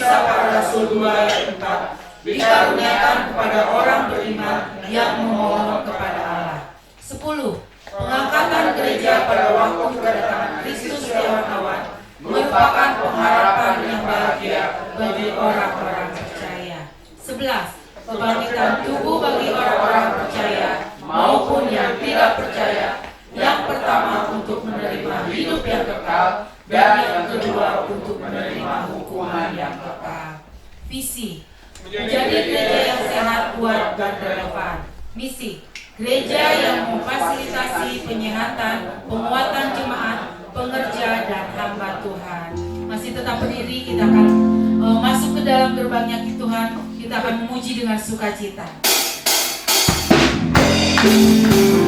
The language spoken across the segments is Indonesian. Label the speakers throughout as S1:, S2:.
S1: Kisah Para Rasul 2 ayat 4, dikaruniakan kepada orang beriman yang memohon kepada Allah. 10. Pengangkatan gereja pada waktu kedatangan Kristus lewat awan merupakan pengharapan yang bahagia bagi orang-orang percaya. 11. Kebangkitan tubuh bagi orang-orang percaya maupun yang tidak percaya. Yang pertama untuk menerima hidup yang kekal, dan yang kedua untuk menerima hukuman yang kekal. Visi: menjadi gereja yang sehat, kuat, dan relevan. Misi: gereja yang memfasilitasi penyehatan, penguatan jemaat, pengerja, dan hamba Tuhan. Masih tetap berdiri, kita akan masuk ke dalam gerbangnya Tuhan. Kita akan memuji dengan sukacita.
S2: Bye.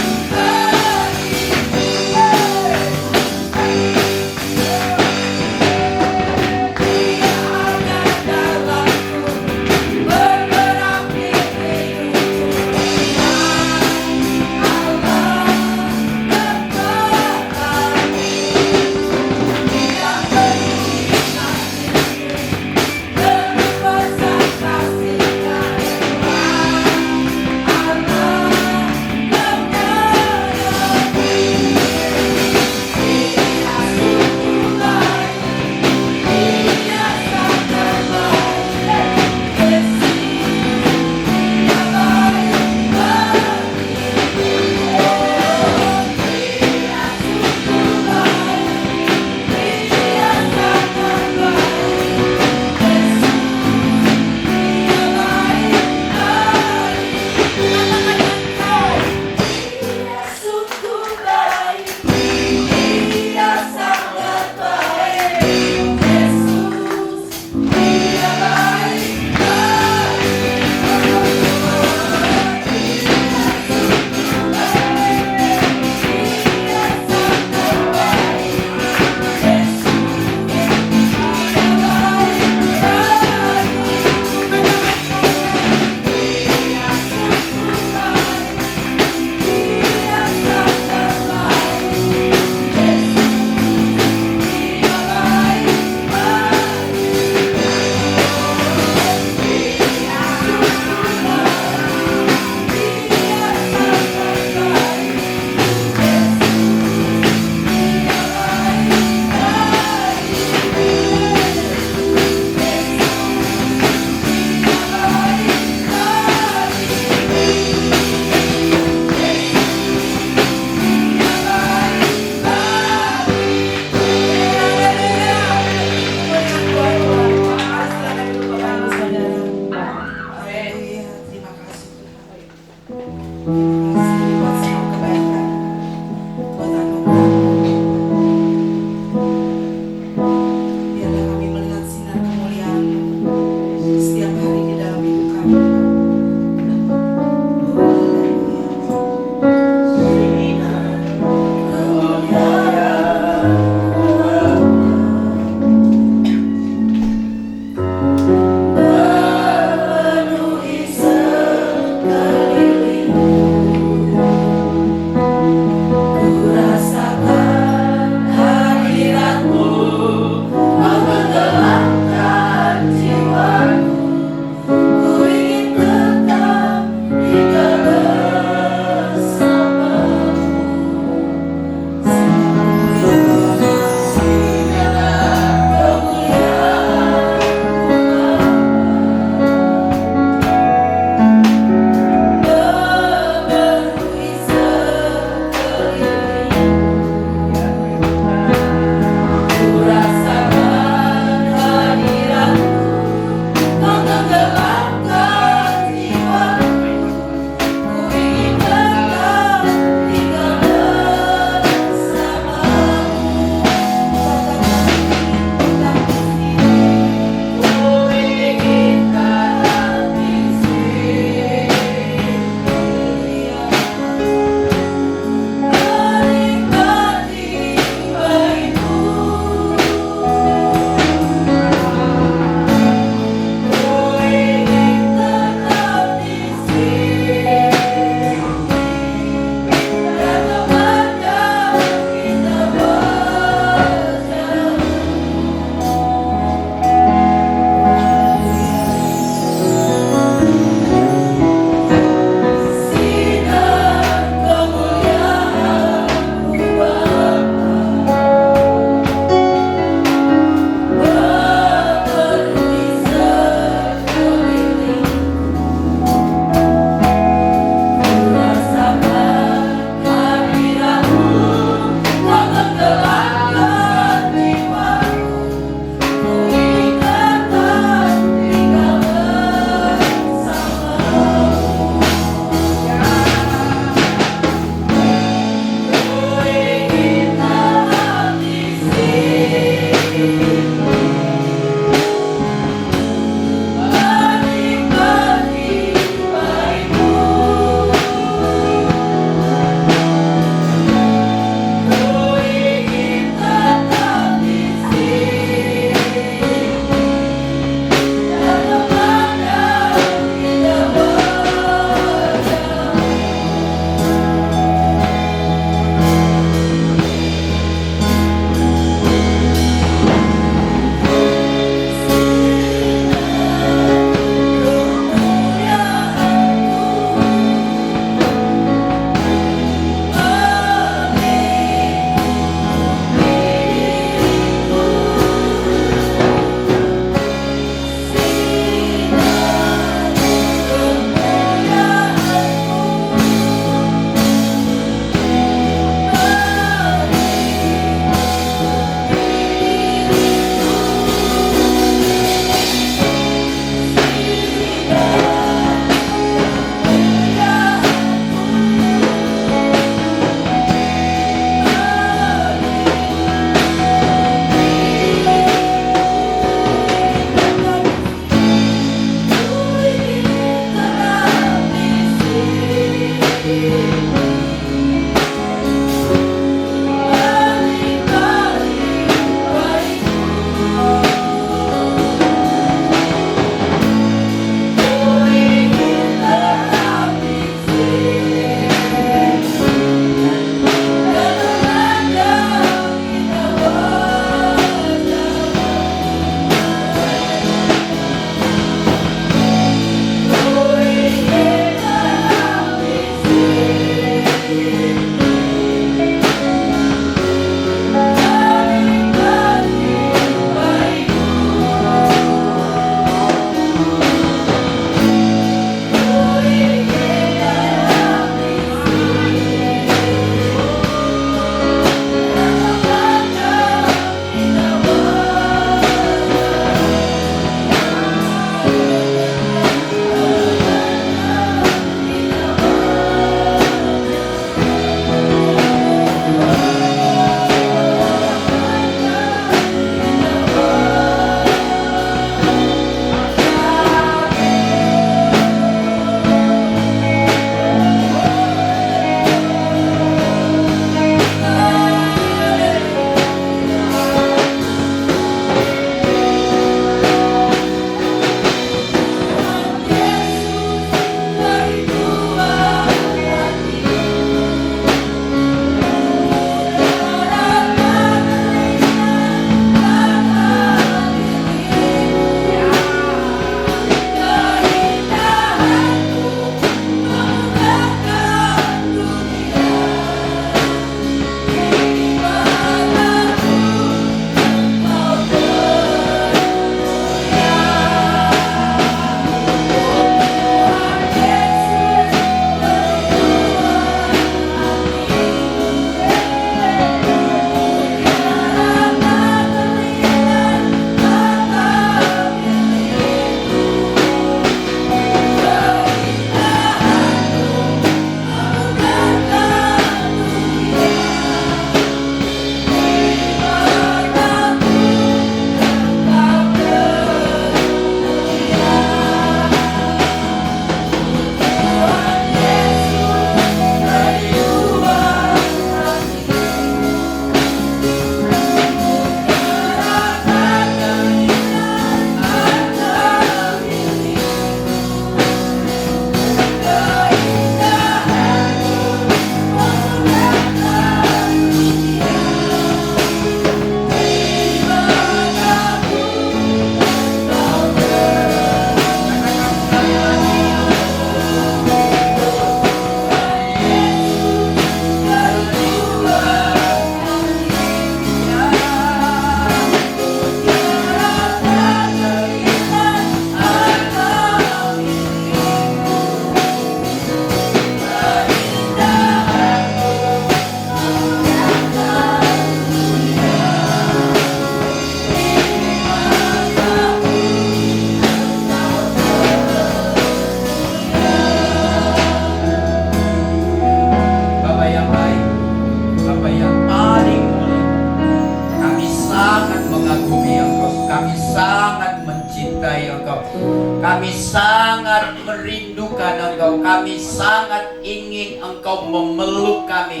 S2: sangat merindukan Engkau. Kami sangat ingin Engkau memeluk kami,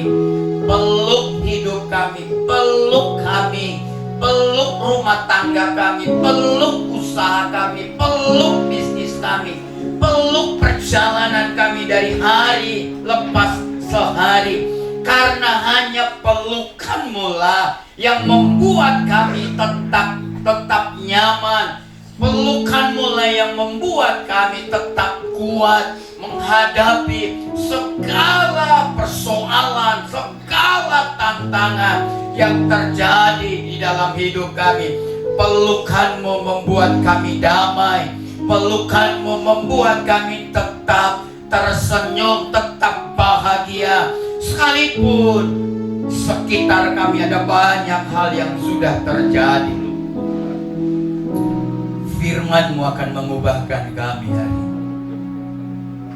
S2: peluk hidup kami, peluk kami, peluk rumah tangga kami, peluk usaha kami, peluk bisnis kami, peluk perjalanan kami dari hari lepas sehari. Karena hanya pelukan-Mu lah yang membuat kami tetap nyaman. Pelukan-Mu lah yang membuat kami tetap kuat menghadapi segala persoalan, segala tantangan yang terjadi di dalam hidup kami. Pelukan-Mu membuat kami damai. Pelukan-Mu membuat kami tetap tersenyum, tetap bahagia. Sekalipun sekitar kami ada banyak hal yang sudah terjadi, Firman-Mu akan mengubahkan kami hari ini.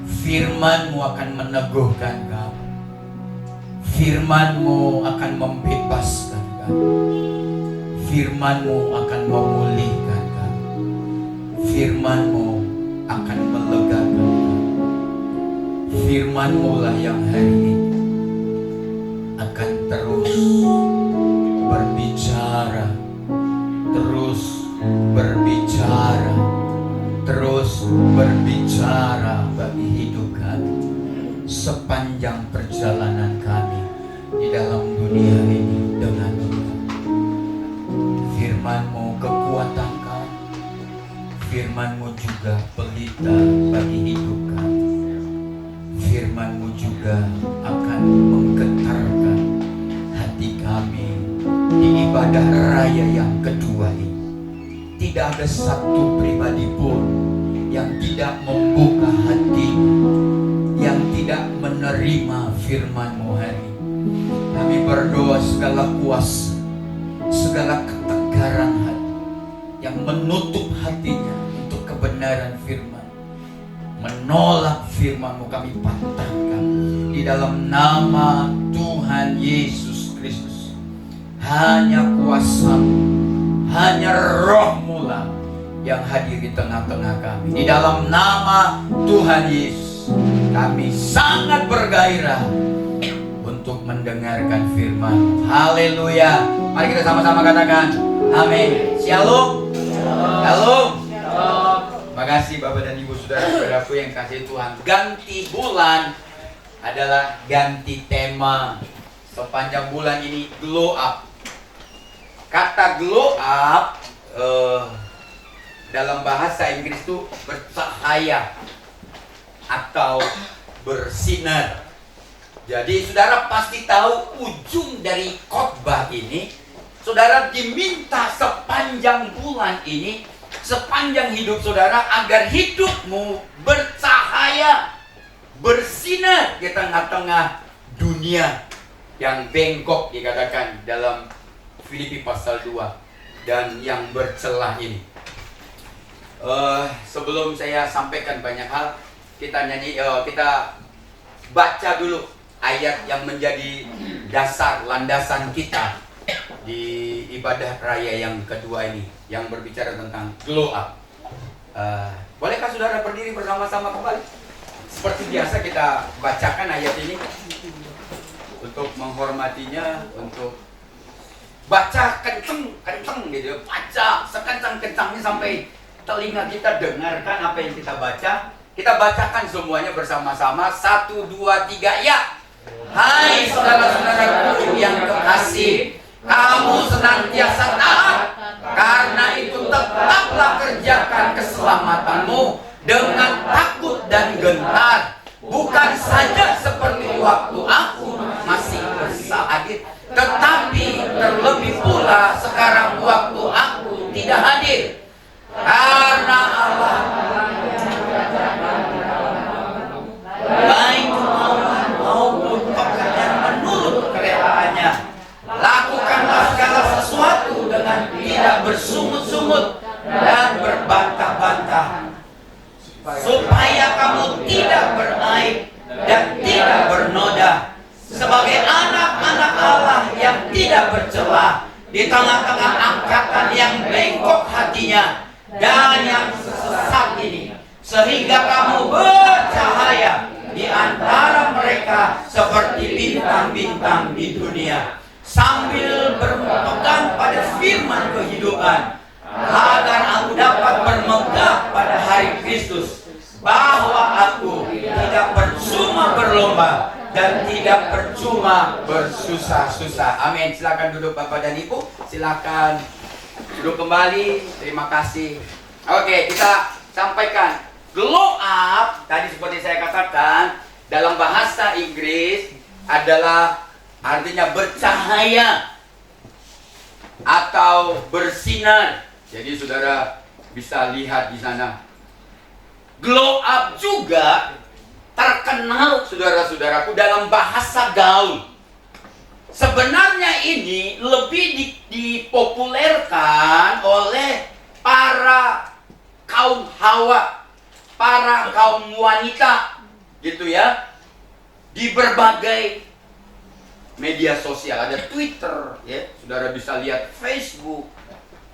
S2: Firman-Mu akan meneguhkan kami. Firman-Mu akan membebaskan kami. Firman-Mu akan memulihkan kami. Firman-Mu akan melegakan kami. Firman-Mu lah yang hari ini akan terus berbicara, terus berbicara, terus berbicara bagi hidup kami sepanjang perjalanan kami di dalam dunia ini dengan Engkau. Firman-Mu kekuatan kami, Firman-Mu juga pelita bagi hidup kami. Firman-Mu juga akan menggetarkan hati kami di ibadah raya yang kedua ini. Tidak ada satu pribadi pun yang tidak membuka hati, yang tidak menerima firman-Mu hari ini. Kami berdoa segala kuasa, segala ketegaran hati yang menutup hatinya untuk kebenaran firman, menolak firman-Mu, kami patahkan di dalam nama Tuhan Yesus Kristus. Hanya kuasa-Mu, hanya Roh-Mu lah yang hadir di tengah-tengah kami. Di dalam nama Tuhan Yesus, kami sangat bergairah untuk mendengarkan firman. Haleluya. Mari kita sama-sama katakan amin. Shalom. Shalom. Terima kasih Bapak dan Ibu saudara-saudaraku yang kasih Tuhan. Ganti bulan adalah ganti tema. Sepanjang bulan ini glow up. Kata glow up dalam bahasa Inggris itu bercahaya atau bersinar. Jadi saudara pasti tahu ujung dari khotbah ini. Saudara diminta sepanjang bulan ini, sepanjang hidup saudara, agar hidupmu bercahaya, bersinar di tengah-tengah dunia yang bengkok, dikatakan dalam Filipi pasal 2, dan yang bercelah ini. Sebelum saya sampaikan banyak hal, kita baca dulu ayat yang menjadi dasar landasan kita di ibadah raya yang kedua ini, yang berbicara tentang glow up. Bolehkah saudara berdiri bersama-sama kembali? Seperti biasa kita bacakan ayat ini untuk menghormatinya, untuk baca kenceng gitu, baca sekencang-kencangnya sampai telinga kita dengarkan apa yang kita baca. Kita bacakan semuanya bersama-sama. 1, 2, 3, ya. Hai saudara-saudaraku yang kekasih, kamu senantiasa taat. Karena itu tetaplah kerjakan keselamatanmu dengan takut dan gentar. Bukan saja seperti waktu aku masih hadir, tetapi terlebih pula sekarang waktu aku tidak hadir. Karena Allah baik kemauan maupun pekerjaan menurut kerelaannya. Lakukanlah segala sesuatu dengan tidak bersungut-sungut dan berbantah-bantah, supaya kamu tidak beraib dan tidak bernoda, sebagai anak-anak Allah yang tidak bercela di tengah-tengah angkatan yang bengkok hatinya dan yang sesat ini. sehingga kamu bercahaya di antara mereka seperti bintang-bintang di dunia, sambil berpegang pada firman kehidupan, agar aku dapat bermegah pada hari Kristus, bahwa aku tidak percuma berlomba dan tidak percuma bersusah-susah. Amin. Silakan duduk Bapak dan Ibu. Silakan duduk kembali. Terima kasih. Oke, kita sampaikan. Glow up, tadi seperti saya katakan, dalam bahasa Inggris adalah artinya bercahaya atau bersinar. Jadi saudara bisa lihat di sana. Glow up juga terkenal, saudara-saudaraku, dalam bahasa gaul. Sebenarnya ini lebih dipopulerkan oleh para kaum hawa, para kaum wanita, gitu ya, di berbagai media sosial. Ada Twitter, ya, saudara bisa lihat Facebook,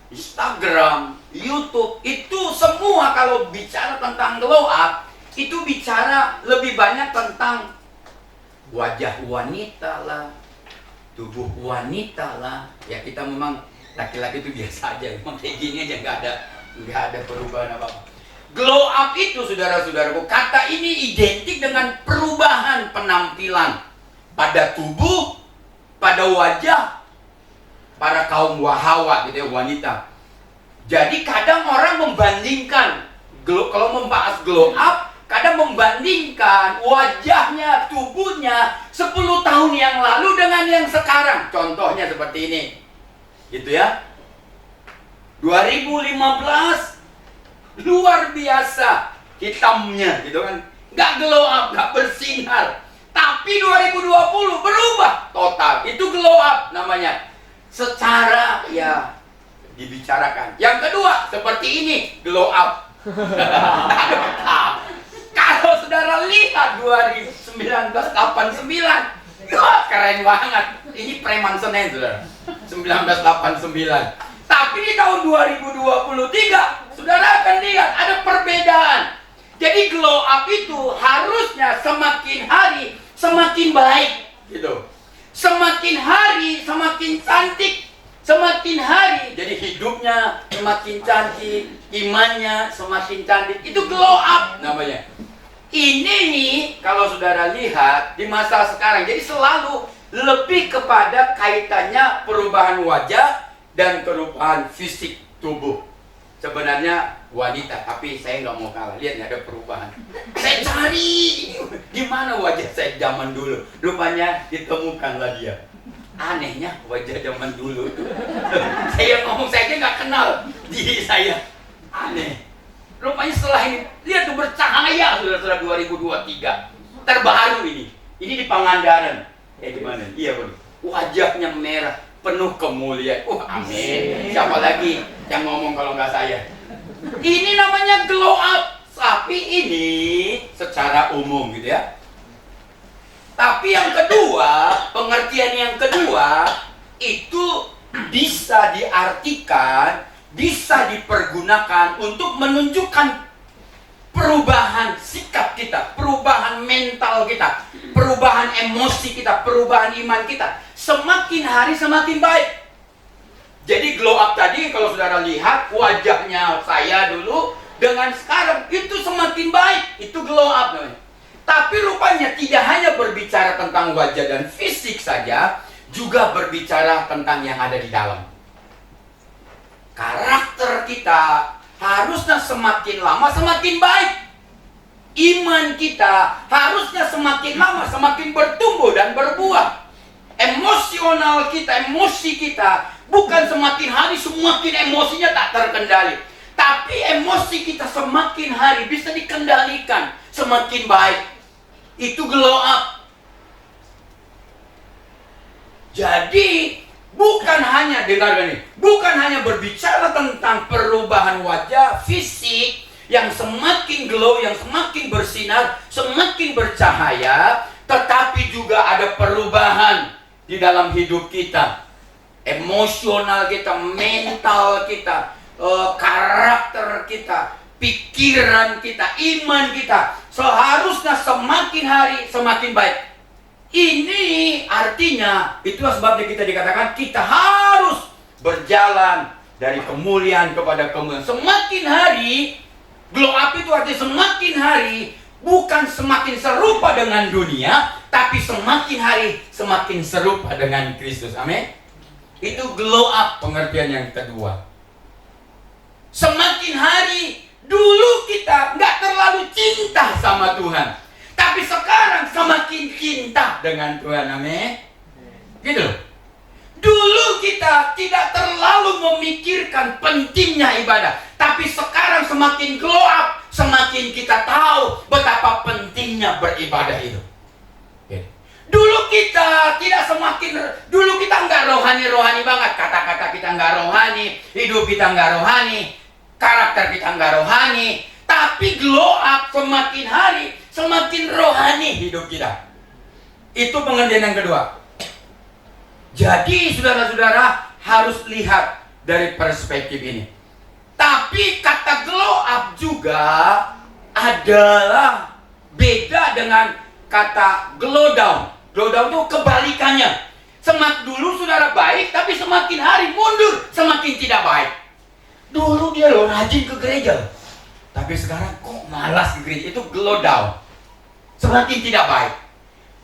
S2: Instagram, YouTube. Itu semua kalau bicara tentang glow up, itu bicara lebih banyak tentang wajah wanita lah, tubuh wanita lah. Ya kita memang laki-laki itu biasa aja, memang kayak gini aja, nggak ada perubahan apa-apa. Glow up itu, saudara-saudaraku, kata ini identik dengan perubahan penampilan pada tubuh, pada wajah para kaum hawa, gitu ya, wanita. Jadi kadang orang membandingkan, kalau membahas glow up, kadang membandingkan wajahnya, tubuhnya 10 tahun yang lalu dengan yang sekarang. Contohnya seperti ini, gitu ya. 2015 luar biasa hitamnya, gitu kan, nggak glow up, nggak bersinar. Tapi 2020 berubah total. Itu glow up namanya. Secara ya dibicarakan. Yang kedua seperti ini, glow up. Kalau saudara lihat 1989, wah, keren banget. Ini preman Senen, saudara. 1989. Tapi di tahun 2023, saudara akan lihat ada perbedaan. Jadi glow up itu harusnya semakin hari semakin baik, gitu. Semakin hari semakin cantik, semakin hari jadi hidupnya semakin cantik, imannya semakin cantik. Itu glow up namanya. Ini nih kalau saudara lihat di masa sekarang, jadi selalu lebih kepada kaitannya perubahan wajah dan perubahan fisik tubuh. Sebenarnya wanita, tapi saya nggak mau kalah. Lihat nih, ada perubahan. Saya cari di mana wajah saya zaman dulu. Rupanya ditemukanlah dia. Anehnya wajah zaman dulu. Saya ngomong saja nggak kenal diri saya. Aneh. Rupanya setelah ini, lihat tuh bercahaya, saudara-saudara, 2023. Terbaru ini. Ini di Pangandaran. Gimana? Iya, Bang. Wajahnya merah, penuh kemuliaan. Amin. Siapa lagi yang ngomong kalau nggak saya? Ini namanya glow up. Tapi ini secara umum, gitu ya. Tapi yang kedua, pengertian yang kedua, itu bisa diartikan, bisa dipergunakan untuk menunjukkan perubahan sikap kita, perubahan mental kita, perubahan emosi kita, perubahan iman kita. Semakin hari semakin baik. Jadi glow up tadi kalau saudara lihat wajahnya saya dulu dengan sekarang itu semakin baik. Itu glow up namanya. Tapi rupanya tidak hanya berbicara tentang wajah dan fisik saja, juga berbicara tentang yang ada di dalam. Karakter kita harusnya semakin lama semakin baik. Iman kita harusnya semakin lama semakin bertumbuh dan berbuah. Emosional kita, emosi kita bukan semakin hari semakin emosinya tak terkendali, tapi emosi kita semakin hari bisa dikendalikan, semakin baik. Itu glow up. Jadi bukan hanya, dengar ini, bukan hanya berbicara tentang perubahan wajah fisik yang semakin glow, yang semakin bersinar, semakin bercahaya, tetapi juga ada perubahan di dalam hidup kita. Emosional kita, mental kita, karakter kita, pikiran kita, iman kita seharusnya semakin hari semakin baik. Ini artinya, itulah sebabnya kita dikatakan kita harus berjalan dari kemuliaan kepada kemuliaan. Semakin hari, glow up itu artinya semakin hari bukan semakin serupa dengan dunia, tapi semakin hari semakin serupa dengan Kristus. Amin. Itu glow up pengertian yang kedua. Semakin hari, dulu kita nggak terlalu cinta sama Tuhan, tapi sekarang semakin cinta dengan Tuhan. Amin. Gitu loh. Dulu kita tidak terlalu memikirkan pentingnya ibadah, tapi sekarang semakin glow up, semakin kita tahu betapa pentingnya beribadah itu. Dulu kita dulu kita nggak rohani banget, kata-kata kita nggak rohani, hidup kita nggak rohani, karakter kita nggak rohani, tapi glow up semakin hari semakin rohani hidup kita. Itu pengertian yang kedua. Jadi saudara-saudara harus lihat dari perspektif ini. Tapi kata glow up juga adalah beda dengan kata glow down. Glow down itu kebalikannya. Dulu saudara baik, tapi semakin hari mundur, semakin tidak baik. Dulu dia loh rajin ke gereja, tapi sekarang kok malas ke gereja. Itu glow down, semakin tidak baik.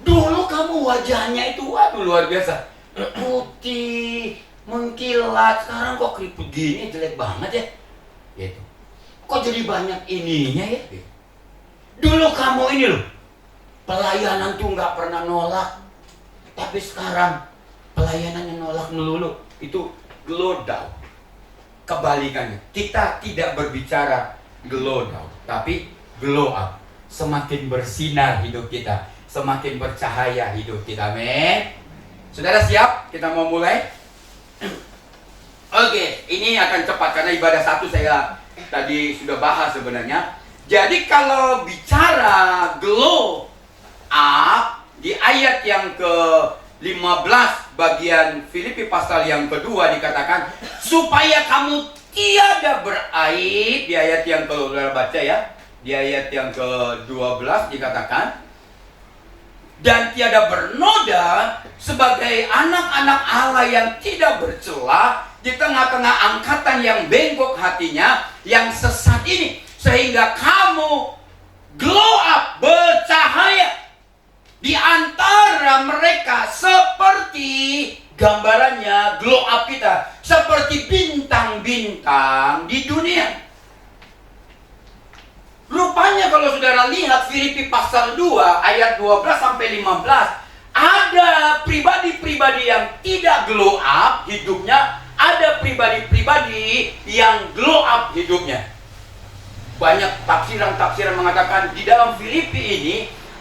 S2: Dulu kamu wajahnya itu waduh luar biasa, putih, mengkilat. Sekarang kok keriput gini, jelek banget ya. Gitu. Kok jadi banyak ininya ya? Dulu kamu ini loh, pelayanan tuh nggak pernah nolak, tapi sekarang pelayanannya nolak melulu. Itu glow down. Kebalikannya, kita tidak berbicara glow down, tapi glow up. Semakin bersinar hidup kita, semakin bercahaya hidup kita. Amin. Saudara siap? Kita mau mulai? Oke, ini akan cepat karena ibadah satu saya tadi sudah bahas sebenarnya. Jadi kalau bicara glow up di ayat yang ke-15 bagian Filipi pasal yang kedua dikatakan supaya kamu tiada beraib. Di ayat yang kalau saudara baca ya, di ayat yang ke-12 dikatakan dan tiada bernoda sebagai anak-anak Allah yang tidak bercela di tengah-tengah angkatan yang bengkok hatinya, yang sesat ini, sehingga kamu glow up, bercahaya di antara mereka seperti gambarannya glow up kita, seperti bintang-bintang di dunia. Rupanya kalau saudara lihat Filipi pasal 2 ayat 12 sampai 15, ada pribadi-pribadi yang tidak glow up hidupnya, ada pribadi-pribadi yang glow up hidupnya. Banyak tafsiran-tafsiran mengatakan di dalam Filipi ini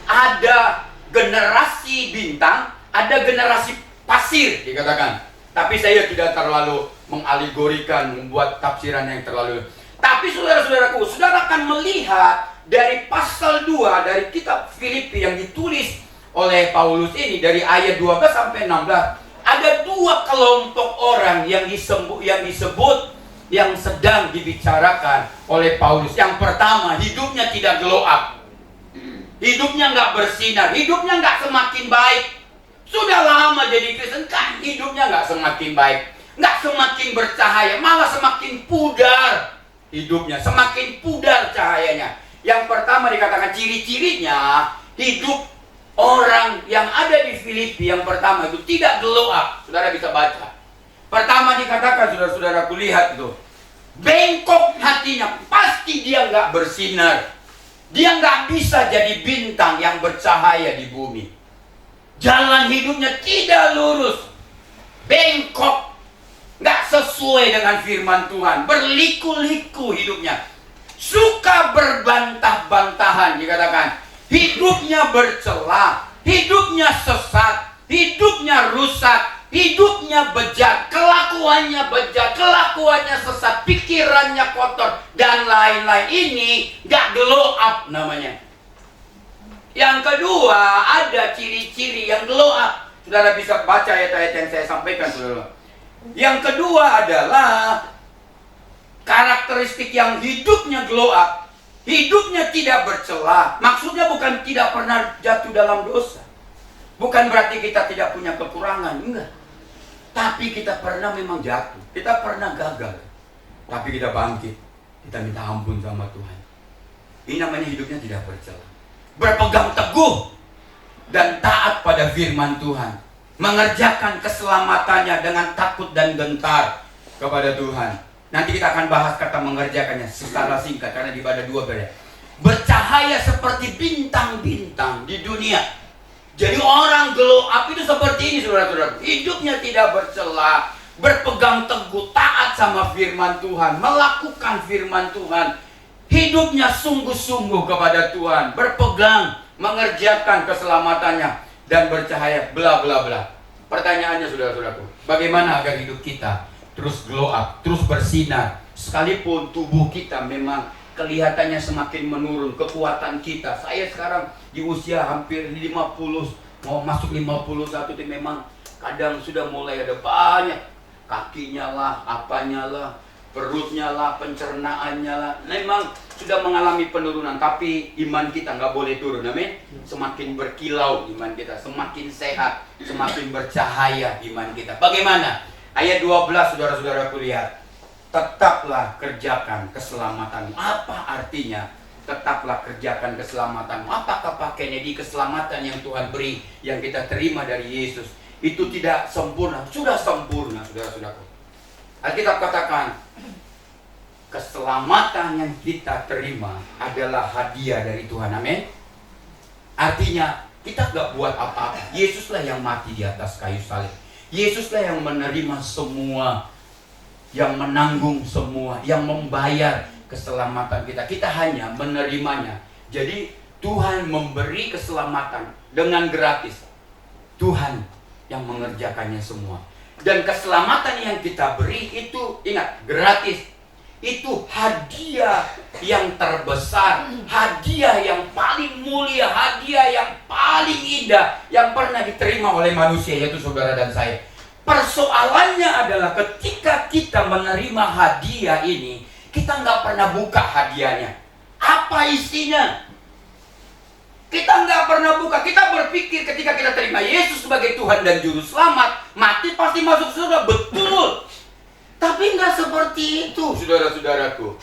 S2: ada generasi bintang, ada generasi pasir dikatakan. Tapi saya tidak terlalu mengalegorikan, membuat tafsiran yang terlalu. Tapi saudara-saudaraku, saudara akan melihat dari pasal 2 dari kitab Filipi yang ditulis oleh Paulus ini, dari ayat 12 sampai 16, ada dua kelompok orang yang disebut yang sedang dibicarakan oleh Paulus. Yang pertama, hidupnya tidak glow up, hidupnya nggak bersinar, hidupnya nggak semakin baik. Sudah lama jadi Kristen kan hidupnya nggak semakin baik, nggak semakin bercahaya, malah semakin pudar hidupnya, semakin pudar cahayanya. Yang pertama dikatakan ciri-cirinya hidup orang yang ada di Filipi yang pertama itu tidak glow up. Saudara bisa baca. Pertama dikatakan, saudara-saudaraku lihat itu, bengkok hatinya, pasti dia nggak bersinar. Dia nggak bisa jadi bintang yang bercahaya di bumi. Jalan hidupnya tidak lurus, bengkok, nggak sesuai dengan firman Tuhan, berliku-liku hidupnya, suka berbantah-bantahan dikatakan, hidupnya bercela, hidupnya sesat, hidupnya rusak, hidupnya bejat, kelakuannya bejat, kelakuannya sesat, pikirannya kotor, dan lain-lain. Ini nggak glow up namanya. Yang kedua, ada ciri-ciri yang glow up. Saudara bisa baca ayat-ayat yang saya sampaikan, saudara. Yang kedua adalah karakteristik yang hidupnya glow up, hidupnya tidak bercela. Maksudnya bukan tidak pernah jatuh dalam dosa. Bukan berarti kita tidak punya kekurangan, enggak. Tapi kita pernah memang jatuh, kita pernah gagal. Tapi kita bangkit, kita minta ampun sama Tuhan. Ini namanya hidupnya tidak bercela. Berpegang teguh dan taat pada firman Tuhan. Mengerjakan keselamatannya dengan takut dan gentar kepada Tuhan. Nanti kita akan bahas kata mengerjakannya secara singkat karena di pada 2 beda. Bercahaya seperti bintang-bintang di dunia. Jadi orang glow up itu seperti ini, saudara-saudara. Hidupnya tidak bercela, berpegang teguh, taat sama firman Tuhan, melakukan firman Tuhan. Hidupnya sungguh-sungguh kepada Tuhan, berpegang, mengerjakan keselamatannya dan bercahaya bla bla bla. Pertanyaannya, saudara-saudaraku, bagaimana agar hidup kita terus glow up, terus bersinar, sekalipun tubuh kita memang kelihatannya semakin menurun, kekuatan kita. Saya sekarang di usia hampir 50, mau masuk 51, itu memang kadang sudah mulai ada banyak, kakinya lah, apanya lah, perutnya lah, pencernaannya lah, memang sudah mengalami penurunan. Tapi iman kita nggak boleh turun, amin. Semakin berkilau iman kita, semakin sehat, semakin bercahaya iman kita. Bagaimana? Ayat 12, saudara-saudaraku, lihat. Tetaplah kerjakan keselamatanmu. Apa artinya? Tetaplah kerjakan keselamatanmu. Apakah pakainya di keselamatan yang Tuhan beri, yang kita terima dari Yesus, itu tidak sempurna? Sudah sempurna, saudara-saudaraku. Alkitab katakan, keselamatan yang kita terima adalah hadiah dari Tuhan, amin. Artinya, kita gak buat apa-apa. Yesuslah yang mati di atas kayu salib. Yesuslah yang menerima semua, yang menanggung semua, yang membayar keselamatan kita. Kita hanya menerimanya. Jadi Tuhan memberi keselamatan dengan gratis. Tuhan yang mengerjakannya semua. Dan keselamatan yang kita beri itu, ingat, gratis. Itu hadiah yang terbesar, hadiah yang paling mulia, hadiah yang paling indah yang pernah diterima oleh manusia, yaitu saudara dan saya. Persoalannya adalah ketika kita menerima hadiah ini, kita nggak pernah buka hadiahnya. Apa isinya? Kita nggak pernah buka. Kita berpikir ketika kita terima Yesus sebagai Tuhan dan Juru Selamat, mati pasti masuk surga. Betul. Tapi nggak seperti itu, saudara-saudaraku.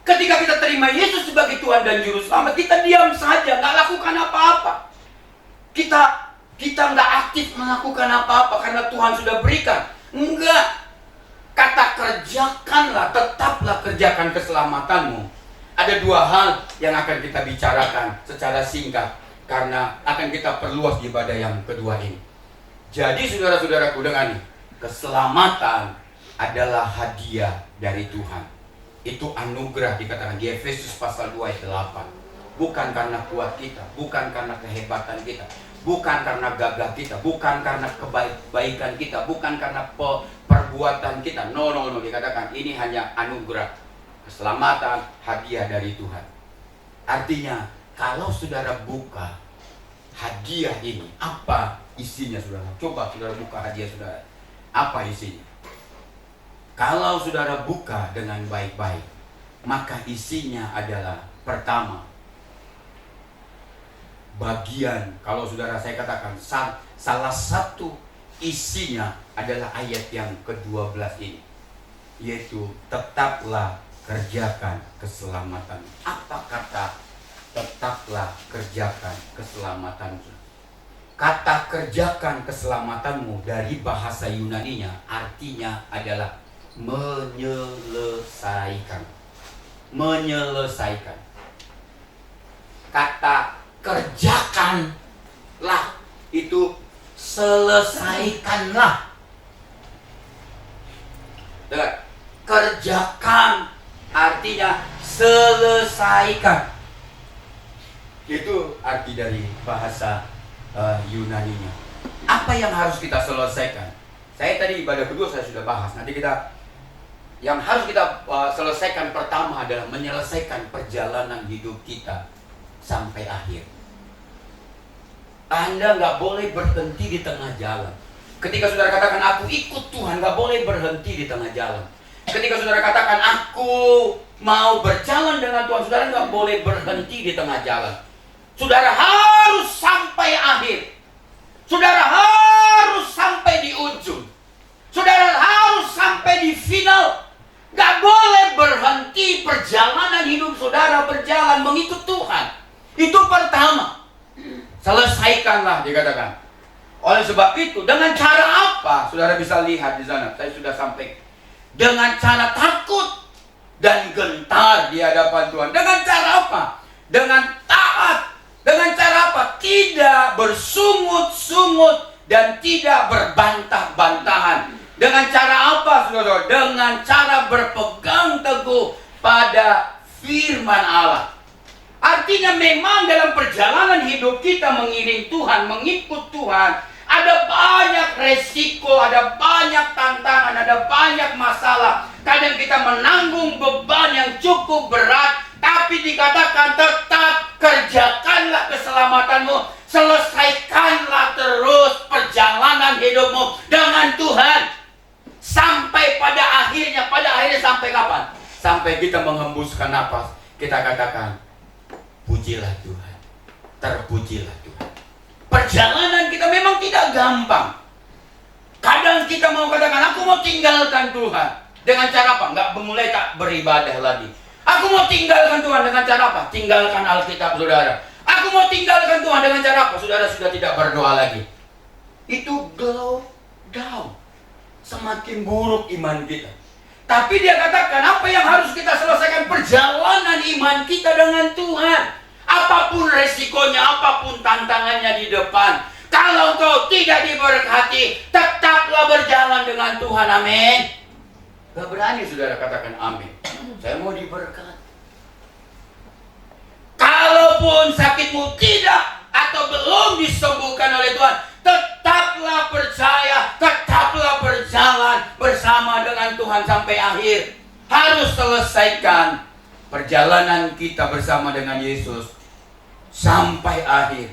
S2: Ketika kita terima Yesus sebagai Tuhan dan Juru Selamat, kita diam saja, nggak lakukan apa-apa. Kita nggak aktif melakukan apa-apa karena Tuhan sudah berikan. Enggak. Kata kerjakanlah, tetaplah kerjakan keselamatanmu. Ada 2 hal yang akan kita bicarakan secara singkat karena akan kita perluas di ibadah yang kedua ini. Jadi saudara-saudaraku, dengan ini, keselamatan adalah hadiah dari Tuhan. Itu anugerah, dikatakan di Efesus pasal 2 ayat 8. Bukan karena kuat kita, bukan karena kehebatan kita, bukan karena gagah kita, bukan karena kebaikan kita, bukan karena perbuatan kita. No, dikatakan ini hanya anugerah. Keselamatan, hadiah dari Tuhan. Artinya, kalau saudara buka hadiah ini, apa isinya, saudara? Coba saudara buka hadiah saudara. Apa isinya? Kalau saudara buka dengan baik-baik, maka isinya adalah pertama, bagian, kalau saudara saya katakan, salah satu isinya adalah ayat yang ke-12 ini, yaitu tetaplah kerjakan keselamatan. Apa kata tetaplah kerjakan keselamatan? Kata kerjakan keselamatanmu dari bahasa Yunaninya artinya adalah menyelesaikan. Menyelesaikan. Kata kerjakanlah itu selesaikanlah. Dengar, kerjakan artinya selesaikan. Itu arti dari bahasa Yunaninya. Apa yang harus kita selesaikan? Saya tadi ibadah kedua saya sudah bahas. Nanti yang harus kita selesaikan pertama adalah menyelesaikan perjalanan hidup kita sampai akhir. Anda nggak boleh berhenti di tengah jalan. Ketika saudara katakan aku ikut Tuhan, nggak boleh berhenti di tengah jalan. Ketika saudara katakan, aku mau berjalan dengan Tuhan, saudara nggak boleh berhenti di tengah jalan. Saudara harus sampai akhir. Saudara harus sampai di ujung. Saudara harus sampai di final. Gak boleh berhenti perjalanan hidup saudara berjalan mengikut Tuhan. Itu pertama. Selesaikanlah, dikatakan. Oleh sebab itu, dengan cara apa? Saudara bisa lihat di sana. Saya sudah sampai. Dengan cara takut dan gentar di hadapan Tuhan. Dengan cara apa? Dengan taat. Dengan cara apa? Tidak bersungut-sungut dan tidak berbantah-bantahan. Dengan cara apa, saudara? Dengan cara berpegang teguh pada firman Allah. Artinya memang dalam perjalanan hidup kita mengiring Tuhan, mengikut Tuhan, ada banyak resiko, ada banyak tantangan, ada banyak masalah. Kadang kita menanggung beban yang cukup berat, tapi dikatakan tetap kerjakanlah keselamatanmu, selesaikanlah terus perjalanan hidupmu dengan Tuhan. Sampai pada akhirnya sampai kapan? Sampai kita menghembuskan napas, kita katakan, pujilah Tuhan, terpujilah Tuhan. Perjalanan kita memang tidak gampang. Kadang kita mau katakan, aku mau tinggalkan Tuhan. Dengan cara apa? Enggak, mulai tak beribadah lagi. Aku mau tinggalkan Tuhan dengan cara apa? Tinggalkan Alkitab, saudara. Aku mau tinggalkan Tuhan dengan cara apa? Saudara sudah tidak berdoa lagi. Itu glow down. Semakin buruk iman kita. Tapi dia katakan, apa yang harus kita selesaikan? Perjalanan iman kita dengan Tuhan. Apapun resikonya, apapun tantangannya di depan, kalau kau tidak diberkati, tetaplah berjalan dengan Tuhan. Amin. Gak berani saudara katakan amin. Saya mau diberkati. Kalaupun sakitmu tidak atau belum disembuhkan oleh Tuhan, tetaplah percaya, tetaplah berjalan bersama dengan Tuhan sampai akhir. Harus selesaikan perjalanan kita bersama dengan Yesus sampai akhir.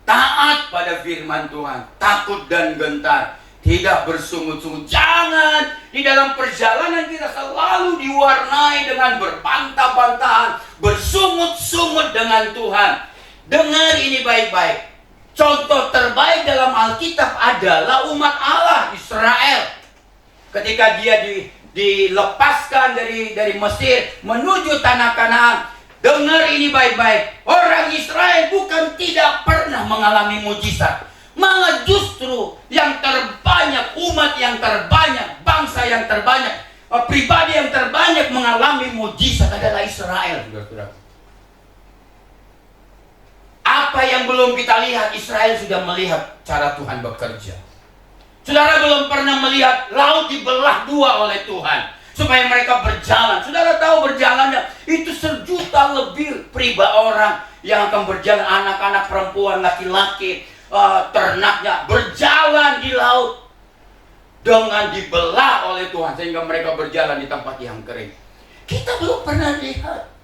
S2: Taat pada firman Tuhan, takut dan gentar, tidak bersungut-sungut. Jangan di dalam perjalanan kita selalu diwarnai dengan berbantah-bantahan, bersungut-sungut dengan Tuhan. Dengar ini baik-baik. Contoh terbaik dalam Alkitab adalah umat Allah Israel. Ketika dia dilepaskan dari Mesir menuju tanah Kanaan. Dengar ini baik-baik. Orang Israel bukan tidak pernah mengalami mujizat. Malah justru yang terbanyak, umat yang terbanyak, bangsa yang terbanyak, pribadi yang terbanyak mengalami mujizat adalah Israel. Apa yang belum kita lihat, Israel sudah melihat cara Tuhan bekerja. Saudara belum pernah melihat laut dibelah dua oleh Tuhan supaya mereka berjalan. Saudara tahu berjalannya itu 1 juta lebih orang yang akan berjalan, anak-anak, perempuan, laki-laki, ternaknya berjalan di laut dengan dibelah oleh Tuhan sehingga mereka berjalan di tempat yang kering. Kita belum pernah lihat.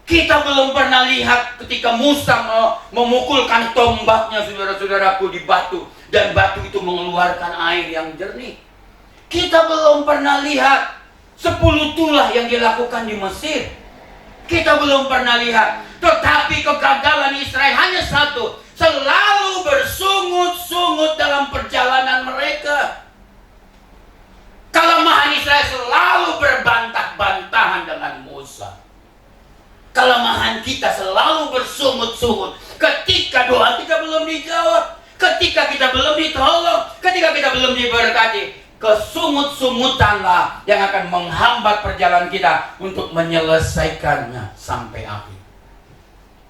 S2: Kita belum pernah lihat ketika Musa memukulkan tombaknya, saudara-saudaraku, di batu, dan batu itu mengeluarkan air yang jernih. Kita belum pernah lihat 10 tulah yang dilakukan di Mesir. Kita belum pernah lihat. Tetapi kegagalan Israel hanya satu, selalu bersungut-sungut dalam perjalanan mereka. Kelemahan Israel selalu berbantah-bantahan dengan Musa. Kelemahan kita selalu bersungut-sungut ketika doa kita belum dijawab, ketika kita belum ditolong, ketika kita belum diberkati. Kesungut-sungutanlah yang akan menghambat perjalanan kita untuk menyelesaikannya sampai akhir.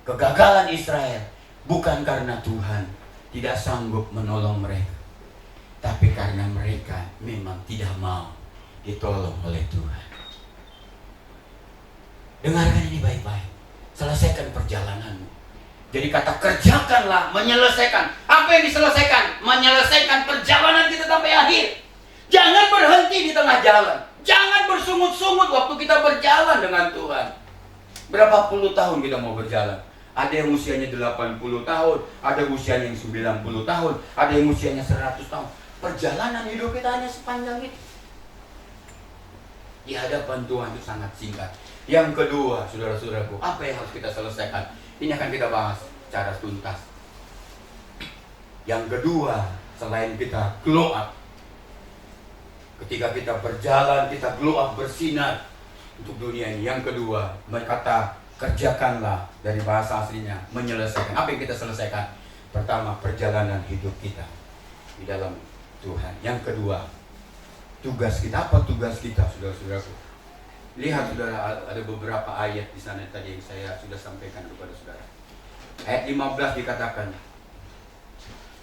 S2: Kegagalan Israel bukan karena Tuhan tidak sanggup menolong mereka, tapi karena mereka memang tidak mau ditolong oleh Tuhan. Dengarkan ini baik-baik. Selesaikan perjalananmu. Jadi kata kerjakanlah, menyelesaikan. Apa yang diselesaikan? Menyelesaikan perjalanan kita sampai akhir. Jangan berhenti di tengah jalan. Jangan bersungut-sungut waktu kita berjalan dengan Tuhan. Berapa puluh tahun kita mau berjalan? Ada yang usianya 80 tahun, ada usianya yang 90 tahun, ada yang usianya 100 tahun. Perjalanan hidup kita hanya sepanjang itu. di hadapan Tuhan itu sangat singkat. Yang kedua, saudara-saudaraku, apa yang harus kita selesaikan? Ini akan kita bahas secara tuntas. Yang kedua, selain kita glow up, ketika kita berjalan, kita glow up, bersinar untuk dunia ini. Yang kedua, berkata kerjakanlah, dari bahasa aslinya menyelesaikan. Apa yang kita selesaikan? Pertama, perjalanan hidup kita di dalam Tuhan. Yang kedua, tugas kita. Apa tugas kita, saudara-saudaraku? Lihat saudara, ada beberapa ayat di sana tadi yang saya sudah sampaikan kepada saudara. Ayat 15 dikatakan,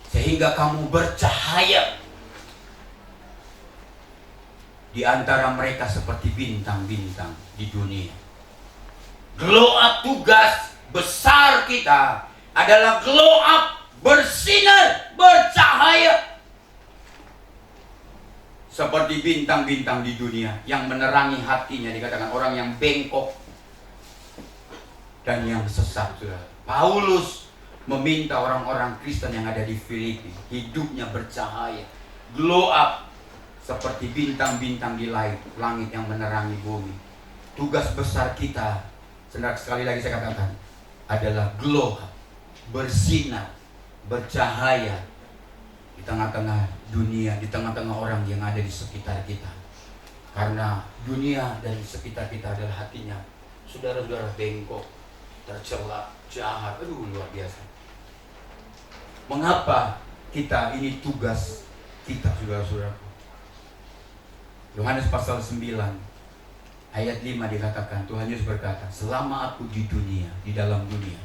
S2: sehingga kamu bercahaya di antara mereka seperti bintang-bintang di dunia. Glow up, tugas besar kita adalah glow up, bersinar, bercahaya seperti bintang-bintang di dunia yang menerangi hatinya. Dikatakan orang yang bengkok dan yang sesat. Paulus meminta orang-orang Kristen yang ada di Filipi hidupnya bercahaya, glow up seperti bintang-bintang di langit yang menerangi bumi. Tugas besar kita, sekali lagi saya katakan, adalah glow up, bersinar, bercahaya di tengah-tengah dunia, di tengah-tengah orang yang ada di sekitar kita. Karena dunia dan sekitar kita adalah hatinya, saudara-saudara, bengkok, tercela, jahat. Aduh, luar biasa. Mengapa kita, ini tugas kita, saudara-saudara? Yohanes pasal 9 ayat 5 dikatakan, Tuhan Yesus berkata, selama aku di dunia, di dalam dunia,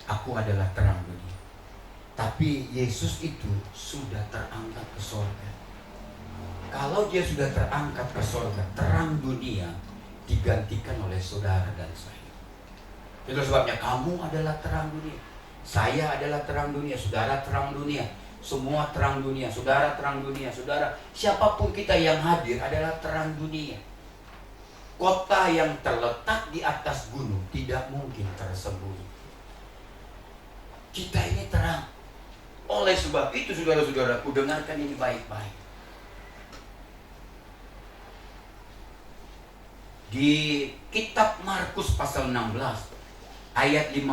S2: aku adalah terang dunia. Tapi Yesus itu sudah terangkat ke sorga. Kalau dia sudah terangkat ke sorga, terang dunia digantikan oleh saudara dan saya. Itu sebabnya kamu adalah terang dunia, saya adalah terang dunia, saudara terang dunia, semua terang dunia, saudara terang dunia, saudara, siapapun kita yang hadir adalah terang dunia. Kota yang terletak di atas gunung tidak mungkin tersembunyi. Kita ini terang. Oleh sebab itu, saudara-saudaraku, dengarkan ini baik-baik. Di kitab Markus pasal 16 ayat 15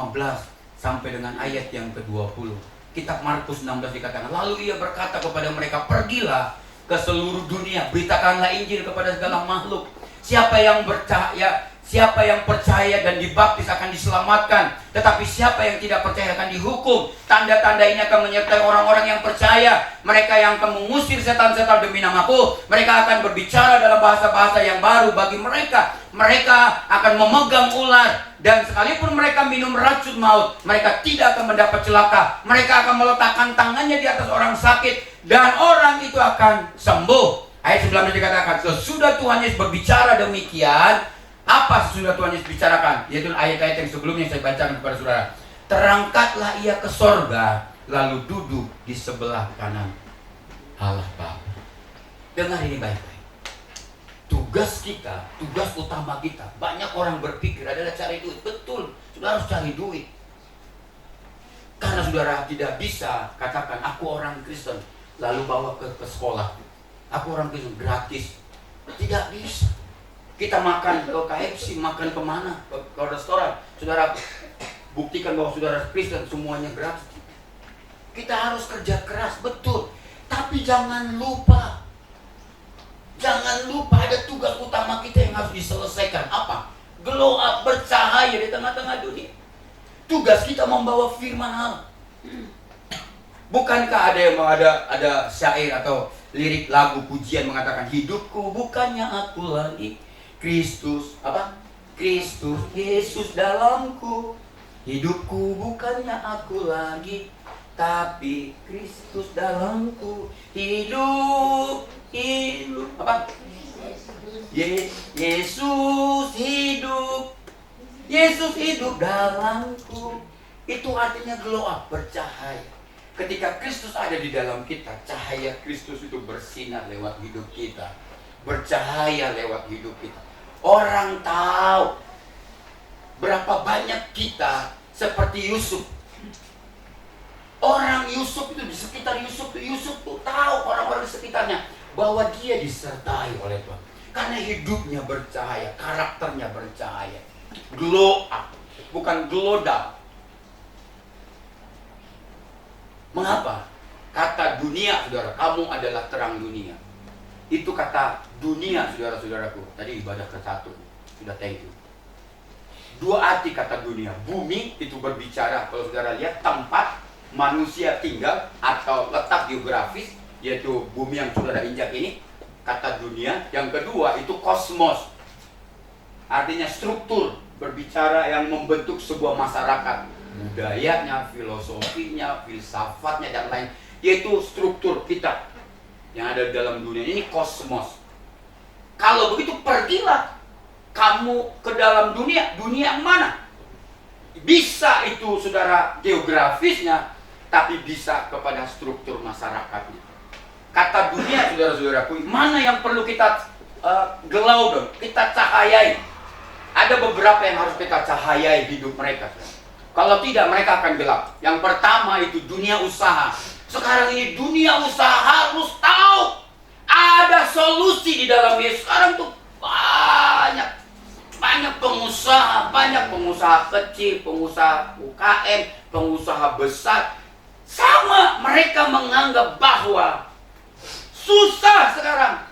S2: sampai dengan ayat yang ke-20. Kitab Markus 16 dikatakan, lalu ia berkata kepada mereka, pergilah ke seluruh dunia, beritakanlah Injil kepada segala makhluk. Siapa yang percaya dan dibaptis akan diselamatkan, tetapi siapa yang tidak percaya akan dihukum. Tanda-tanda ini akan menyertai orang-orang yang percaya. Mereka yang akan mengusir setan-setan demi namaku. Mereka akan berbicara dalam bahasa-bahasa yang baru bagi mereka. Mereka akan memegang ular, dan sekalipun mereka minum racun maut, mereka tidak akan mendapat celaka. Mereka akan meletakkan tangannya di atas orang sakit, dan orang itu akan sembuh. Ayat 19 dikatakan, sesudah Tuhan Yesus berbicara demikian, apa sesudah Tuhan Yesus bicarakan? Yaitu ayat-ayat yang sebelumnya saya bacakan kepada saudara. Terangkatlah ia ke sorga, lalu duduk di sebelah kanan Allah Bapa. Dengar ini baik-baik. Tugas kita, tugas utama kita, banyak orang berpikir adalah cari duit. Betul, saudara harus cari duit. Karena saudara tidak bisa katakan, aku orang Kristen, lalu bawa ke sekolah. Aku orang Kristen gratis. Tidak bisa. Kita makan ke KFC, makan kemana? Ke restoran. Saudara buktikan bahwa saudara Kristen semuanya gratis. Kita harus kerja keras, betul. Tapi jangan lupa ada tugas utama kita yang harus diselesaikan. Apa? Glow up, bercahaya di tengah-tengah dunia. Tugas kita membawa firman Allah. Bukankah ada syair atau lirik lagu pujian mengatakan, hidupku bukannya aku lagi, Kristus apa? Kristus Yesus dalamku. Hidupku bukannya aku lagi, tapi Kristus dalamku. Hidup apa? Yesus hidup. Yesus hidup dalamku. Itu artinya glow up, bercahaya. Ketika Kristus ada di dalam kita, cahaya Kristus itu bersinar lewat hidup kita, bercahaya lewat hidup kita. Orang tahu berapa banyak kita seperti Yusuf. Orang Yusuf itu di sekitar Yusuf tuh tahu orang-orang di sekitarnya bahwa dia disertai oleh Tuhan. Karena hidupnya bercahaya, karakternya bercahaya. Glow up, bukan glow down. Mengapa? Kata dunia, saudara, kamu adalah terang dunia. Itu kata dunia, saudara-saudaraku. Tadi ibadah ke-1, sudah thank you. Dua arti kata dunia. Bumi itu berbicara, kalau saudara lihat, tempat manusia tinggal atau letak geografis, yaitu bumi yang saudara injak ini, kata dunia. Yang kedua itu kosmos, artinya struktur, berbicara yang membentuk sebuah masyarakat, budayanya, filosofinya, filsafatnya, dan lain, yaitu struktur kita yang ada dalam dunia ini, kosmos. Kalau begitu, pergilah kamu ke dalam dunia. Dunia yang mana? Bisa itu, saudara, geografisnya, tapi bisa kepada struktur masyarakatnya. Kata dunia, saudara-saudaraku, mana yang perlu kita gelau dong, kita cahayai. Ada beberapa yang harus kita cahayai hidup mereka. Kalau tidak, mereka akan gelap. Yang pertama itu dunia usaha. Sekarang ini dunia usaha harus tahu ada solusi di dalam Yesus. Sekarang tuh banyak pengusaha kecil, pengusaha UKM, pengusaha besar. Sama, mereka menganggap bahwa susah sekarang.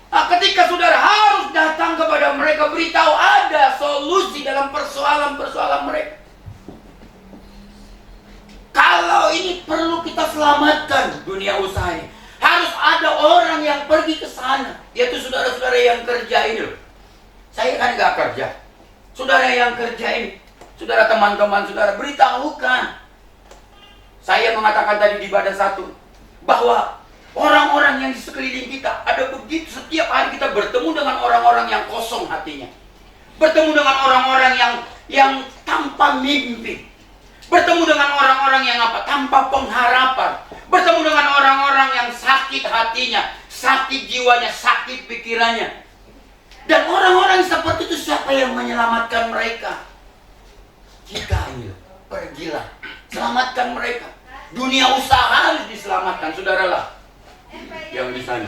S2: Nah, ketika saudara harus datang kepada mereka, beritahu ada solusi dalam persoalan-persoalan mereka. Kalau ini perlu kita selamatkan dunia usaha ini, harus ada orang yang pergi ke sana, yaitu saudara-saudara yang kerja ini loh. Saya kan nggak kerja. Saudara yang kerja ini, saudara, teman-teman saudara, beritahukan. Saya mengatakan tadi di ibadah 1 bahwa orang-orang yang di sekeliling kita, ada begitu, setiap hari kita bertemu dengan orang-orang yang kosong hatinya, bertemu dengan orang-orang yang tanpa mimpi, bertemu dengan orang-orang yang tanpa pengharapan, bertemu dengan orang-orang yang sakit hatinya, sakit jiwanya, sakit pikirannya. Dan orang-orang seperti itu, siapa yang menyelamatkan mereka? Kita ini, pergilah, selamatkan mereka. Dunia usaha harus diselamatkan, saudaralah, yang di sana.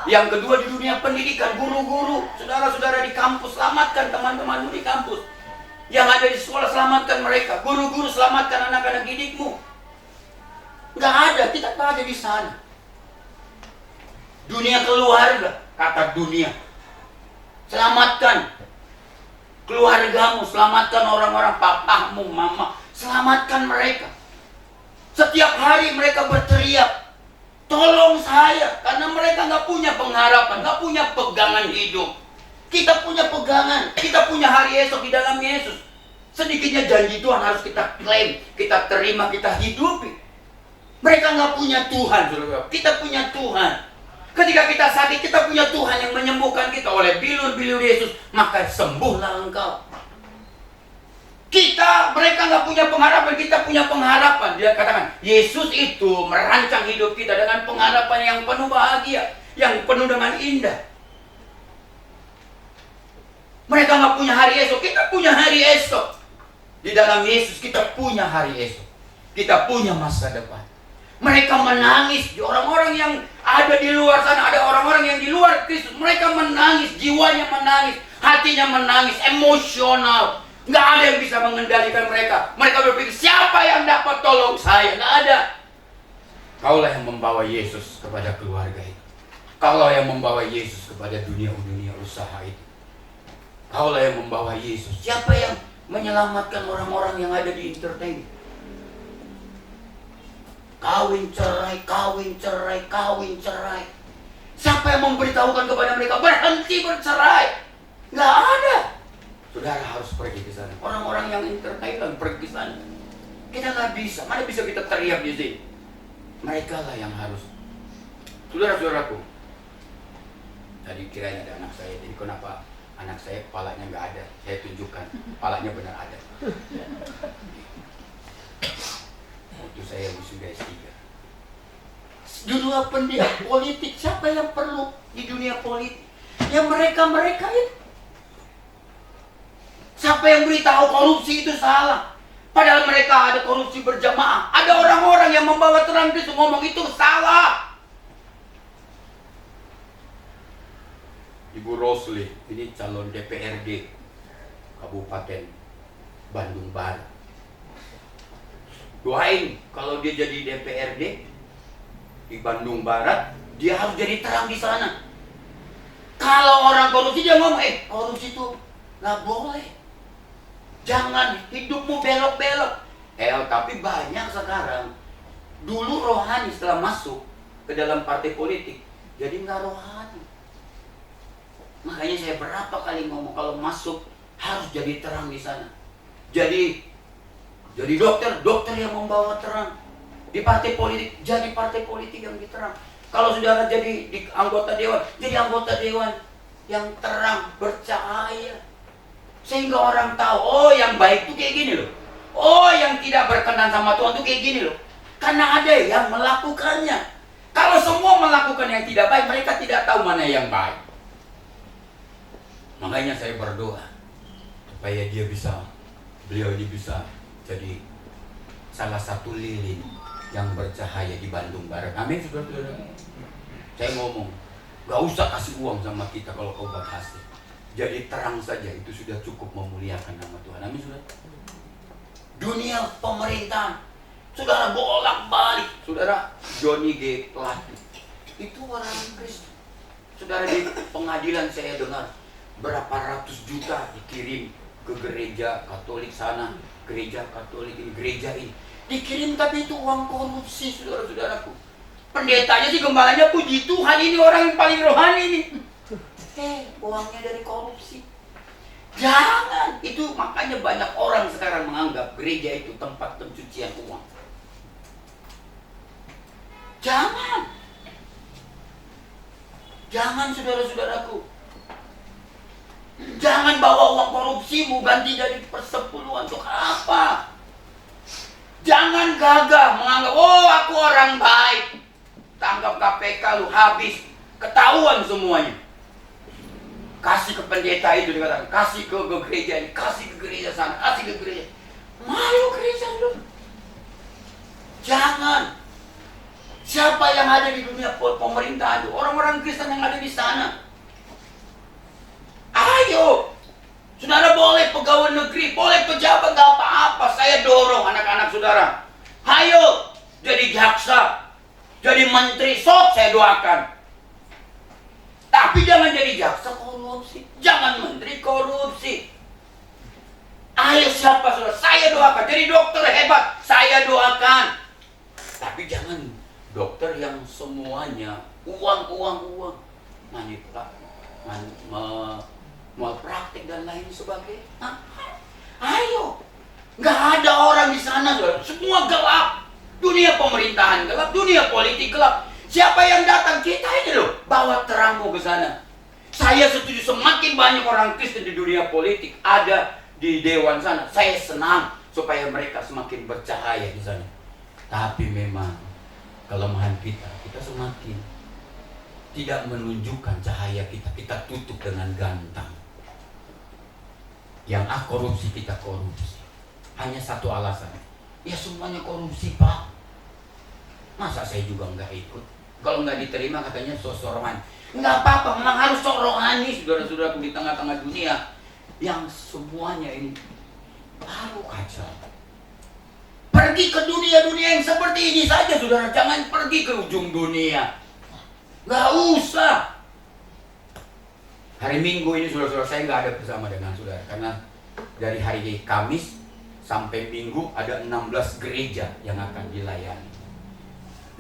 S2: Yang kedua, di dunia pendidikan, guru-guru, saudara-saudara di kampus, selamatkan teman-temanmu di kampus. Yang ada di sekolah, selamatkan mereka. Guru-guru, selamatkan anak-anak didikmu. Nggak ada, kita nggak ada di sana. Dunia keluarga, kata dunia, selamatkan keluargamu, selamatkan orang-orang, papamu, mama, selamatkan mereka. Setiap hari mereka berteriak, tolong saya, karena mereka nggak punya pengharapan, nggak punya pegangan hidup. Kita punya pegangan, kita punya hari esok di dalam Yesus. Sedikitnya janji Tuhan harus kita klaim, kita terima, kita hidupi. Mereka nggak punya Tuhan, saudara. Kita punya Tuhan. Ketika kita sakit, kita punya Tuhan yang menyembuhkan kita oleh bilur-bilur Yesus, maka sembuhlah engkau. Mereka nggak punya pengharapan, kita punya pengharapan. Dia katakan, Yesus itu merancang hidup kita dengan pengharapan yang penuh bahagia, yang penuh dengan indah. Mereka nggak punya hari esok, kita punya hari esok. Di dalam Yesus kita punya hari esok. Kita punya masa depan. Mereka menangis, orang-orang yang ada di luar sana, ada orang-orang yang di luar Kristus, mereka menangis, jiwanya menangis, hatinya menangis, emosional. Nggak ada yang bisa mengendalikan mereka. Mereka berpikir, siapa yang dapat tolong saya? Nggak ada. Kaulah yang membawa Yesus kepada keluarga itu. Kaulah yang membawa Yesus kepada dunia usaha itu. Kaulah yang membawa Yesus. Siapa yang menyelamatkan orang-orang yang ada di entertainment? Kawin cerai, kawin cerai, kawin cerai. Siapa yang memberitahukan kepada mereka berhenti bercerai? Nggak ada. Saudara harus pergi ke sana. Orang-orang yang entertainment pergi ke sana. Kita nggak bisa. Mana bisa kita teriak di sini? Mereka lah yang harus. Saudara-saudaraku, tadi kirain ada anak saya. Jadi kenapa anak saya kepalanya nggak ada? Saya tunjukkan, kepalanya benar ada. Waktu saya wisuda S3. Dunia pendidikan politik, siapa yang perlu di dunia politik? Yang mereka itu. Siapa yang beritahu korupsi itu salah? Padahal mereka ada korupsi berjamaah. Ada orang-orang yang membawa terang Kristus ngomong itu salah. Ibu Rosli, ini calon DPRD Kabupaten Bandung Barat. Doain kalau dia jadi DPRD di Bandung Barat, dia harus jadi terang di sana. Kalau orang korupsi dia ngomong, korupsi itu nggak boleh. Jangan hidupmu belok-belok. Tapi banyak sekarang. Dulu rohani setelah masuk ke dalam partai politik, jadi nggak rohani. Makanya saya berapa kali ngomong kalau masuk harus jadi terang di sana. Jadi dokter yang membawa terang. Di partai politik, jadi partai politik yang diterang. Kalau saudara jadi anggota dewan, jadi anggota dewan yang terang, bercahaya. Sehingga orang tahu, oh yang baik itu kayak gini loh. Oh yang tidak berkenan sama Tuhan itu kayak gini loh. Karena ada yang melakukannya. Kalau semua melakukan yang tidak baik, mereka tidak tahu mana yang baik. Makanya saya berdoa supaya beliau ini bisa jadi salah satu lilin yang bercahaya di Bandung Barat. Amin, saudara-saudara. Saya ngomong, gak usah kasih uang sama kita kalau kau berhasil. Jadi terang saja, itu sudah cukup memuliakan nama Tuhan. Amin, saudara. Dunia pemerintahan, saudara bolak-balik. Saudara, Johnny G. Plate itu orang Kristen. Saudara, di pengadilan saya dengar berapa ratus juta dikirim ke gereja Katolik sana, gereja Katolik ini, gereja ini. Dikirim, tapi itu uang korupsi, saudara-saudaraku. Pendetanya sih, gembalanya, puji Tuhan ini orang yang paling rohani ini. Uangnya dari korupsi. Jangan. Itu makanya banyak orang sekarang menganggap gereja itu tempat pencucian uang. Jangan. Jangan, saudara-saudaraku. Jangan bawa uang korupsimu ganti dari persepuluhan. Untuk apa? Jangan gagah menganggap, oh aku orang baik. Tangkap KPK lu habis. Ketahuan semuanya. Kasih ke pendeta itu dikatakan, kasih ke gereja ini, kasih ke gereja sana, kasih ke gereja. Malu gereja lu. Jangan. Siapa yang ada di dunia pemerintahan itu? Orang-orang Kristen yang ada di sana. Ayo. Saudara boleh pegawai negeri, boleh pejabat, gak apa-apa. Saya dorong anak-anak saudara. Ayo jadi jaksa, jadi menteri, sok saya doakan. Tapi jangan jadi jaksa korupsi, jangan menteri korupsi. Ayo siapa saudara, saya doakan. Jadi dokter hebat, saya doakan. Tapi jangan dokter yang semuanya uang, manipulasi, malpraktik dan lain sebagainya. Ayo, nggak ada orang di sana, saudara. Semua gelap. Dunia pemerintahan gelap, dunia politik gelap. Siapa yang datang? Kita ini loh, bawa terangmu ke sana. Saya setuju semakin banyak orang Kristen di dunia politik ada di dewan sana. Saya senang supaya mereka semakin bercahaya di sana. Tapi memang kelemahan kita semakin tidak menunjukkan cahaya kita tutup dengan gantang. Yang korupsi, kita korupsi. Hanya satu alasan, ya semuanya korupsi Pak. Masa saya juga nggak ikut? Kalau nggak diterima katanya sosok rohani. Nggak apa-apa, memang harus sok rohani, saudara-saudara di tengah-tengah dunia yang semuanya ini baru kacau. Pergi ke dunia-dunia yang seperti ini saja, saudara. Jangan pergi ke ujung dunia. Nggak usah. Hari Minggu ini, saudara-saudara, saya nggak ada bersama dengan saudara. Karena dari hari Kamis sampai Minggu ada 16 gereja yang akan dilayani.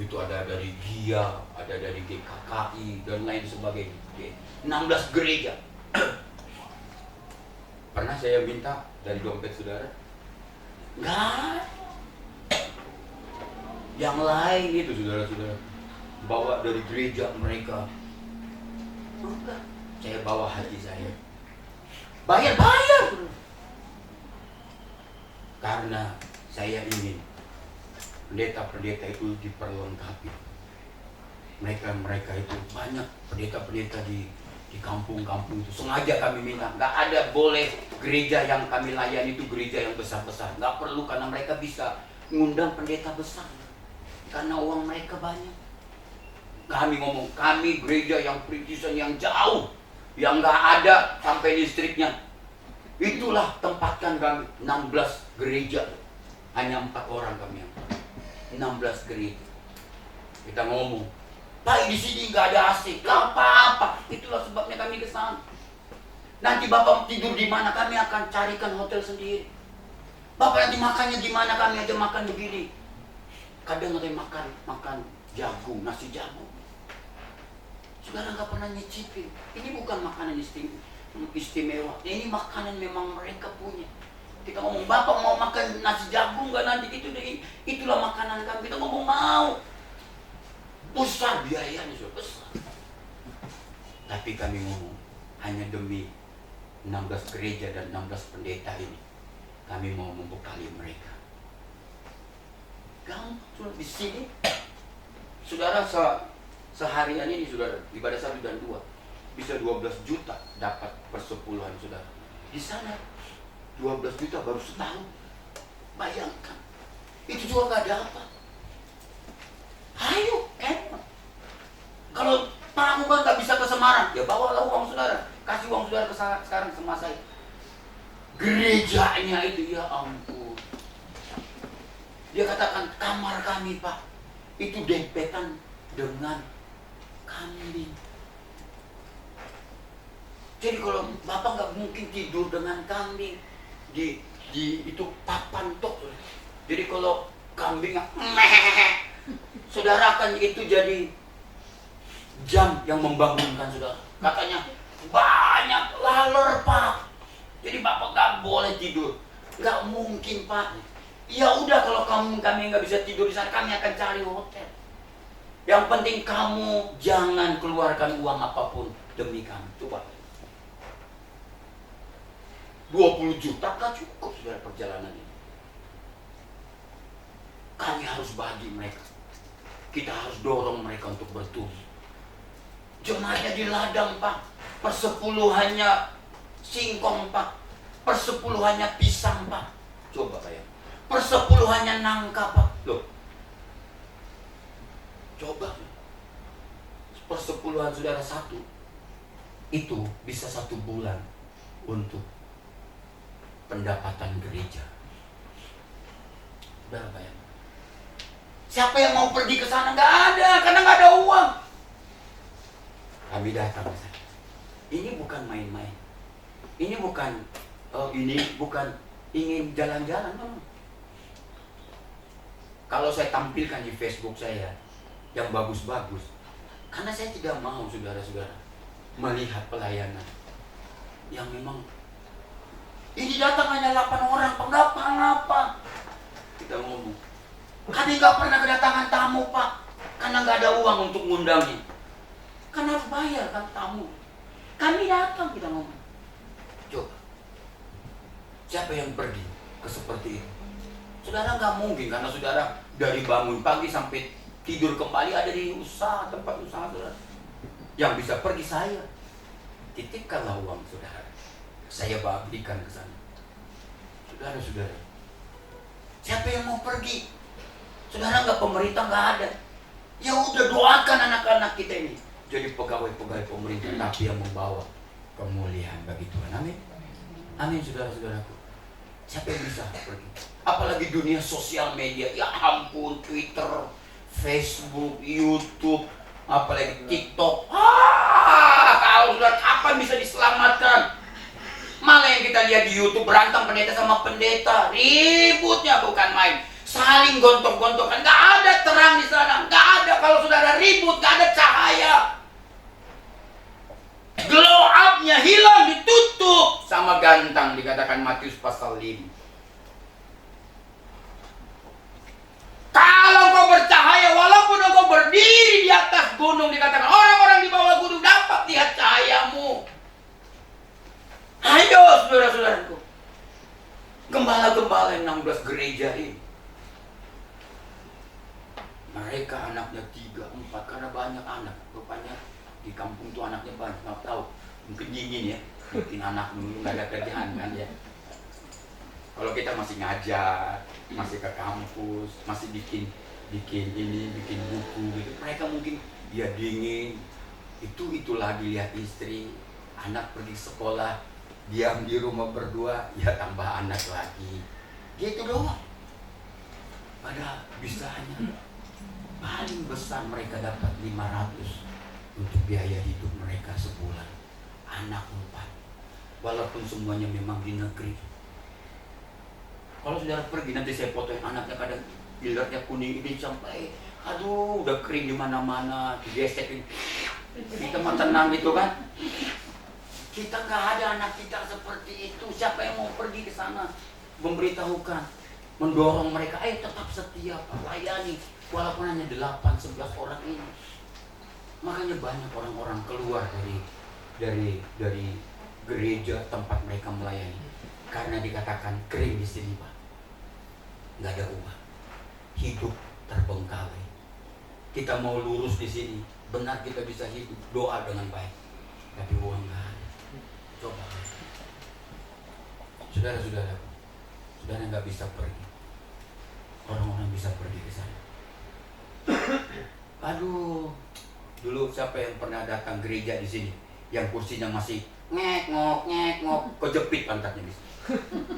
S2: Itu ada dari GIA, ada dari GKKI, dan lain sebagainya. 16 gereja. Pernah saya minta dari dompet saudara? Enggak. Yang lain itu saudara-saudara, bawa dari gereja mereka. Enggak. Saya bawa hati saya. Bayar. Karena saya ingin pendeta-pendeta itu diperlengkapi. Mereka itu banyak pendeta-pendeta di kampung-kampung itu. Sengaja kami minta, nggak ada boleh gereja yang kami layani itu gereja yang besar-besar. Nggak perlu, karena mereka bisa ngundang pendeta besar. Karena uang mereka banyak. Kami ngomong, kami gereja yang perintisan yang jauh. yang nggak ada sampai listriknya. Itulah tempatkan kami 16 gereja, hanya 4 orang kami yang 16 gereja. Kita ngomong, Pak di sini nggak ada AC, nggak apa-apa. Itulah sebabnya kami ke sana. Nanti Bapak tidur di mana, kami akan carikan hotel sendiri. Bapak nanti makannya di mana, kami aja makan begini. Kadang ada yang makan jagung, nasi jagung. Saudara nggak pernah nyicipin. Ini bukan makanan istimewa. Ini makanan memang mereka punya. Kita ngomong, Bapak mau makan nasi jagung nggak nanti? Itulah makanan kami. Kita ngomong mau. Besar biayanya, sudah besar. Tapi kami ngomong, hanya demi 16 gereja dan 16 pendeta ini, kami mau membekali mereka. Gampang di sini. Saudara, seharian ini saudara, ibadah 1 dan 2 bisa 12 juta dapat persepuluhan saudara. Di sana 12 juta baru setahun. Bayangkan. Itu juga gak dapat. Ayo, enak. Kalau Pak Muban gak bisa ke Semarang, ya bawalah uang saudara. Kasih uang saudara sekarang sama saya. Gerejanya itu, ya ampun. Dia katakan, kamar kami Pak, itu dempetan dengan kambing. Jadi kalau Bapak nggak mungkin tidur dengan kambing di itu papan tok. Jadi kalau kambing saudara akan itu jadi jam yang membangunkan saudara. Katanya banyak laler Pak. Jadi Bapak nggak boleh tidur. Nggak mungkin Pak. Ya udah, kalau kami nggak bisa tidur di sana, kami akan cari hotel. Yang penting kamu jangan keluarkan uang apapun demi kami. Coba. 20 juta kan cukup sudah perjalanan ini. Kami harus bagi mereka. Kita harus dorong mereka untuk bertumbuh. Jemaatnya di ladang Pak. Persepuluhannya singkong Pak. Persepuluhannya pisang Pak. Coba bayang. Persepuluhannya nangka Pak. Loh. Coba. Persepuluhan saudara 1 itu bisa 1 bulan untuk pendapatan gereja. Berapa ya? Siapa yang mau pergi ke sana? Nggak ada, karena nggak ada uang. Kami datang ke sana. Ini bukan main-main. Ini bukan ingin jalan-jalan. Kalau saya tampilkan di Facebook saya yang bagus-bagus, karena saya tidak mau saudara-saudara melihat pelayanan yang memang ini datang hanya 8 orang, apa? Kita ngomong, kami nggak pernah kedatangan tamu Pak, karena nggak ada uang untuk ngundangnya. Kan harus bayar kan tamu. Kami datang, kita ngomong. Coba, siapa yang pergi ke seperti itu? Saudara nggak mungkin, karena saudara dari bangun pagi sampai tidur kembali ada di tempat usaha saudara. Yang bisa pergi saya. Titipkanlah uang saudara. Saya berikan ke sana. Saudara-saudara, siapa yang mau pergi? Saudara nggak, pemerintah nggak ada. Ya udah, doakan anak-anak kita ini jadi pegawai-pegawai pemerintah, tapi yang membawa kemuliaan bagi Tuhan. Amin. Amin saudara-saudaraku. Siapa yang bisa pergi? Apalagi dunia sosial media. Ya ampun, Twitter, Facebook, YouTube, apalagi TikTok. Kalau sudah kapan bisa diselamatkan? Malah yang kita lihat di YouTube, berantem pendeta sama pendeta, ributnya bukan main, saling gontok-gontokan, nggak ada terang di sana, nggak ada. Kalau saudara ribut, nggak ada cahaya. Glow up-nya hilang, ditutup sama gantang, dikatakan Matius pasal 5. Kalau kau bercahaya, walaupun kau berdiri di atas gunung, dikatakan orang-orang di bawah gunung dapat lihat cahayamu. Ayo saudara-saudaraku, gembala-gembala yang 16 gereja ini, mereka anaknya 3, 4, karena banyak anak. Rupanya di kampung itu anaknya banyak, nggak tahu, mungkin dingin ya, bikin anak dulu, nggak ada kerjaan kan ya. Kalau kita masih ngajar, masih ke kampus, masih bikin buku gitu, mereka mungkin dia dingin, itu lagi lihat istri, Anak pergi sekolah, diam di rumah berdua, ya tambah anak lagi. Gitu doang. Pada bisanya paling besar mereka dapat 500 untuk biaya hidup mereka sebulan. Anak 4. Walaupun semuanya memang di negeri. Kalau saudara pergi, nanti saya fotoin anaknya, kadang ilernya kuning ini sampai aduh udah kering di mana-mana, digesekin. Kita mah tenang gitu kan. Kita nggak ada anak kita seperti itu. Siapa yang mau pergi ke sana memberitahukan, mendorong mereka, ayo tetap setia Pak, layani walaupun hanya 8-11 orang ini. Makanya banyak orang-orang keluar dari gereja tempat mereka melayani karena dikatakan kering di sini Pak, nggak ada uang, hidup terbengkalai. Kita mau lurus di sini, benar kita bisa hidup, doa dengan baik, tapi uang nggak ada. Coba, saudara-saudara nggak bisa pergi, orang-orang bisa pergi ke sana. Aduh, dulu siapa yang pernah datang gereja di sini, yang kursinya masih ngek-ngok, kejepit pantatnya di sini.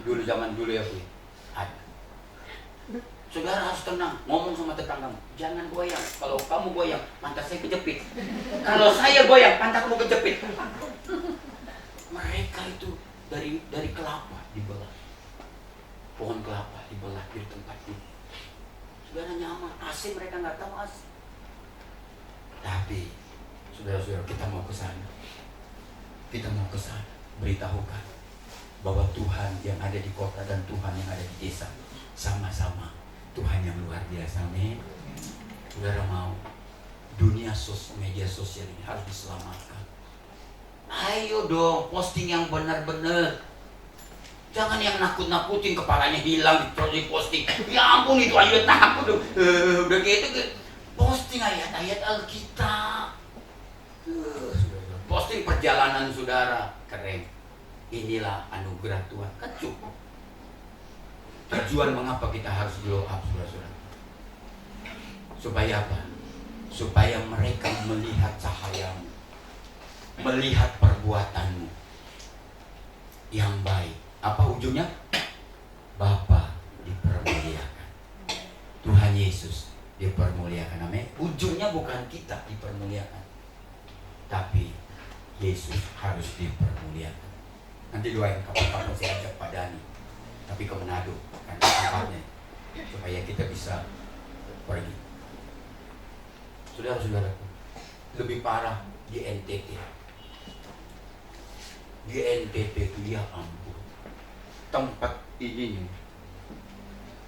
S2: Dulu zaman dulu ya Bu, ada. Saudara harus tenang, ngomong sama tetanggamu, jangan goyang. Kalau kamu goyang, pantat saya kejepit. Kalau saya goyang, pantatmu kejepit. Mereka itu dari kelapa dibelah, pohon kelapa dibelah di tempat itu. Saudara nyaman, AC mereka nggak tahu AC. Tapi saudara-saudara, kita mau ke sana. Kita mau ke sana, beritahukan bahwa Tuhan yang ada di kota dan Tuhan yang ada di desa sama-sama Tuhan yang luar biasa. Amin. Saudara mau dunia media sosial ini harus diselamatkan. Ayo dong, posting yang benar-benar. Jangan yang nakut-nakutin, kepalanya hilang terus diposting. Ya ampun, itu ayat takut. Udah gitu posting ayat-ayat Alkitab. Posting perjalanan saudara, keren. Inilah anugerah Tuhan, kan cukup. Tujuan mengapa kita harus glow up, saudara-saudara? Supaya apa? Supaya mereka melihat cahayamu, melihat perbuatanmu yang baik. Apa ujungnya? Bapa dipermuliakan, Tuhan Yesus dipermuliakan. Amin. Ujungnya bukan kita dipermuliakan, tapi Yesus harus dipermuliakan. Nanti doain kapan-kapan saya ajak Pak Dani, tapi ke Manado kan tempatnya, supaya kita bisa pergi. Saudara-saudaraku, lebih parah di NTT. Di NTT itu ya ampun, tempat ini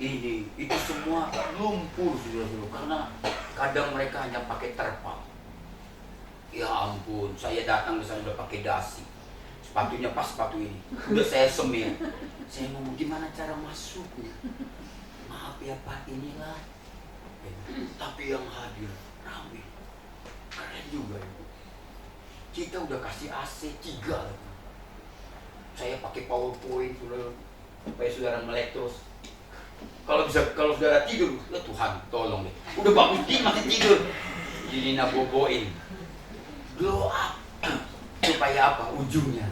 S2: itu semua lumpur, saudara-saudara, karena kadang mereka hanya pakai terpal. Ya ampun, saya datang ke sana udah pakai dasi. Sepatunya pas sepatu ini, udah saya semir. Saya ngomong gimana cara masuknya? Maaf ya Pak, inilah. Tapi yang hadir ramai, keren juga itu. Kita udah kasih AC 3 lagi. Saya pakai PowerPoint supaya saudara melek terus. Kalau saudara tidur, ya Tuhan tolong deh. Udah bagus dia masih tidur. Jadi naboboin. Glow up. Supaya apa? Ujungnya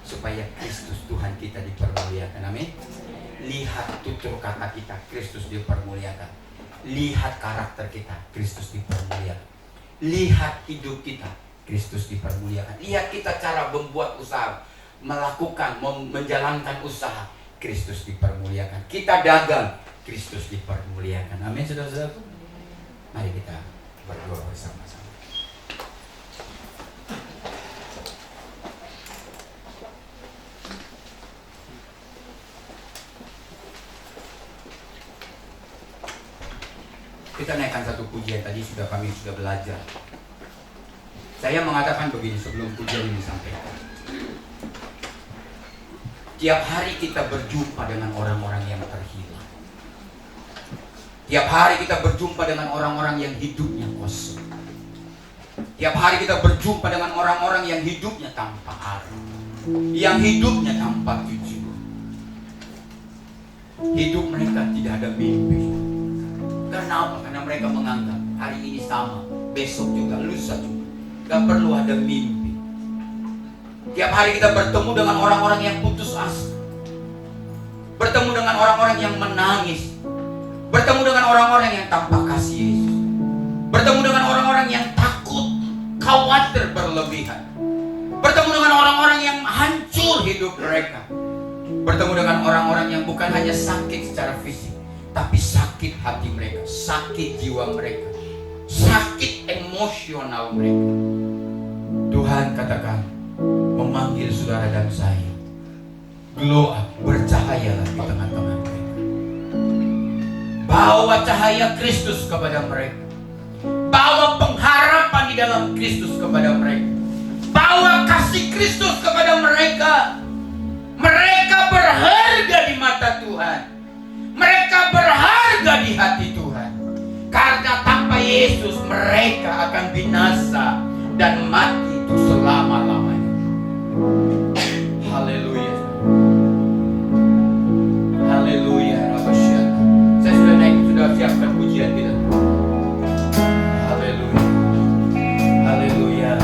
S2: supaya Kristus Tuhan kita dipermuliakan. Amin. Lihat tutur kata kita, Kristus dipermuliakan. Lihat karakter kita, Kristus dipermuliakan. Lihat hidup kita, Kristus dipermuliakan. Lihat kita cara membuat usaha, melakukan, menjalankan usaha, Kristus dipermuliakan. Kita dagang, Kristus dipermuliakan. Amin, saudara-saudara. Mari kita berdoa bersama-sama. Kita naikkan satu pujian, tadi kami sudah belajar. Saya mengatakan begini sebelum pujian ini disampaikan. Tiap hari kita berjumpa dengan orang-orang yang terhilang. Tiap hari kita berjumpa dengan orang-orang yang hidupnya kosong. Tiap hari kita berjumpa dengan orang-orang yang hidupnya tanpa arah, yang hidupnya tanpa tujuan. Hidup mereka tidak ada mimpi. Karena apa? Karena mereka menganggap hari ini sama, besok juga, lusa juga. Gak perlu ada mimpi. Tiap hari kita bertemu dengan orang-orang yang putus asa, bertemu dengan orang-orang yang menangis, bertemu dengan orang-orang yang tanpa kasih Yesus, bertemu dengan orang-orang yang takut, khawatir berlebihan, bertemu dengan orang-orang yang hancur hidup mereka, bertemu dengan orang-orang yang bukan hanya sakit secara fisik, tapi sakit hati mereka, sakit jiwa mereka, sakit emosional mereka. Tuhan katakan, memanggil saudara dan saya, glow up, bercahayalah di tengah-tengah mereka. Bawa cahaya Kristus kepada mereka. Bawa pengharapan di dalam Kristus kepada mereka. Bawa kasih Kristus kepada mereka. Mereka berharga di mata Tuhan. Mereka berharga di hati Tuhan. Karena tanpa Yesus mereka akan binasa dan mati itu selama-lamanya. Haleluya. Haleluya. Saya sudah naik, sudah siapkan pujian kita. Haleluya. Haleluya.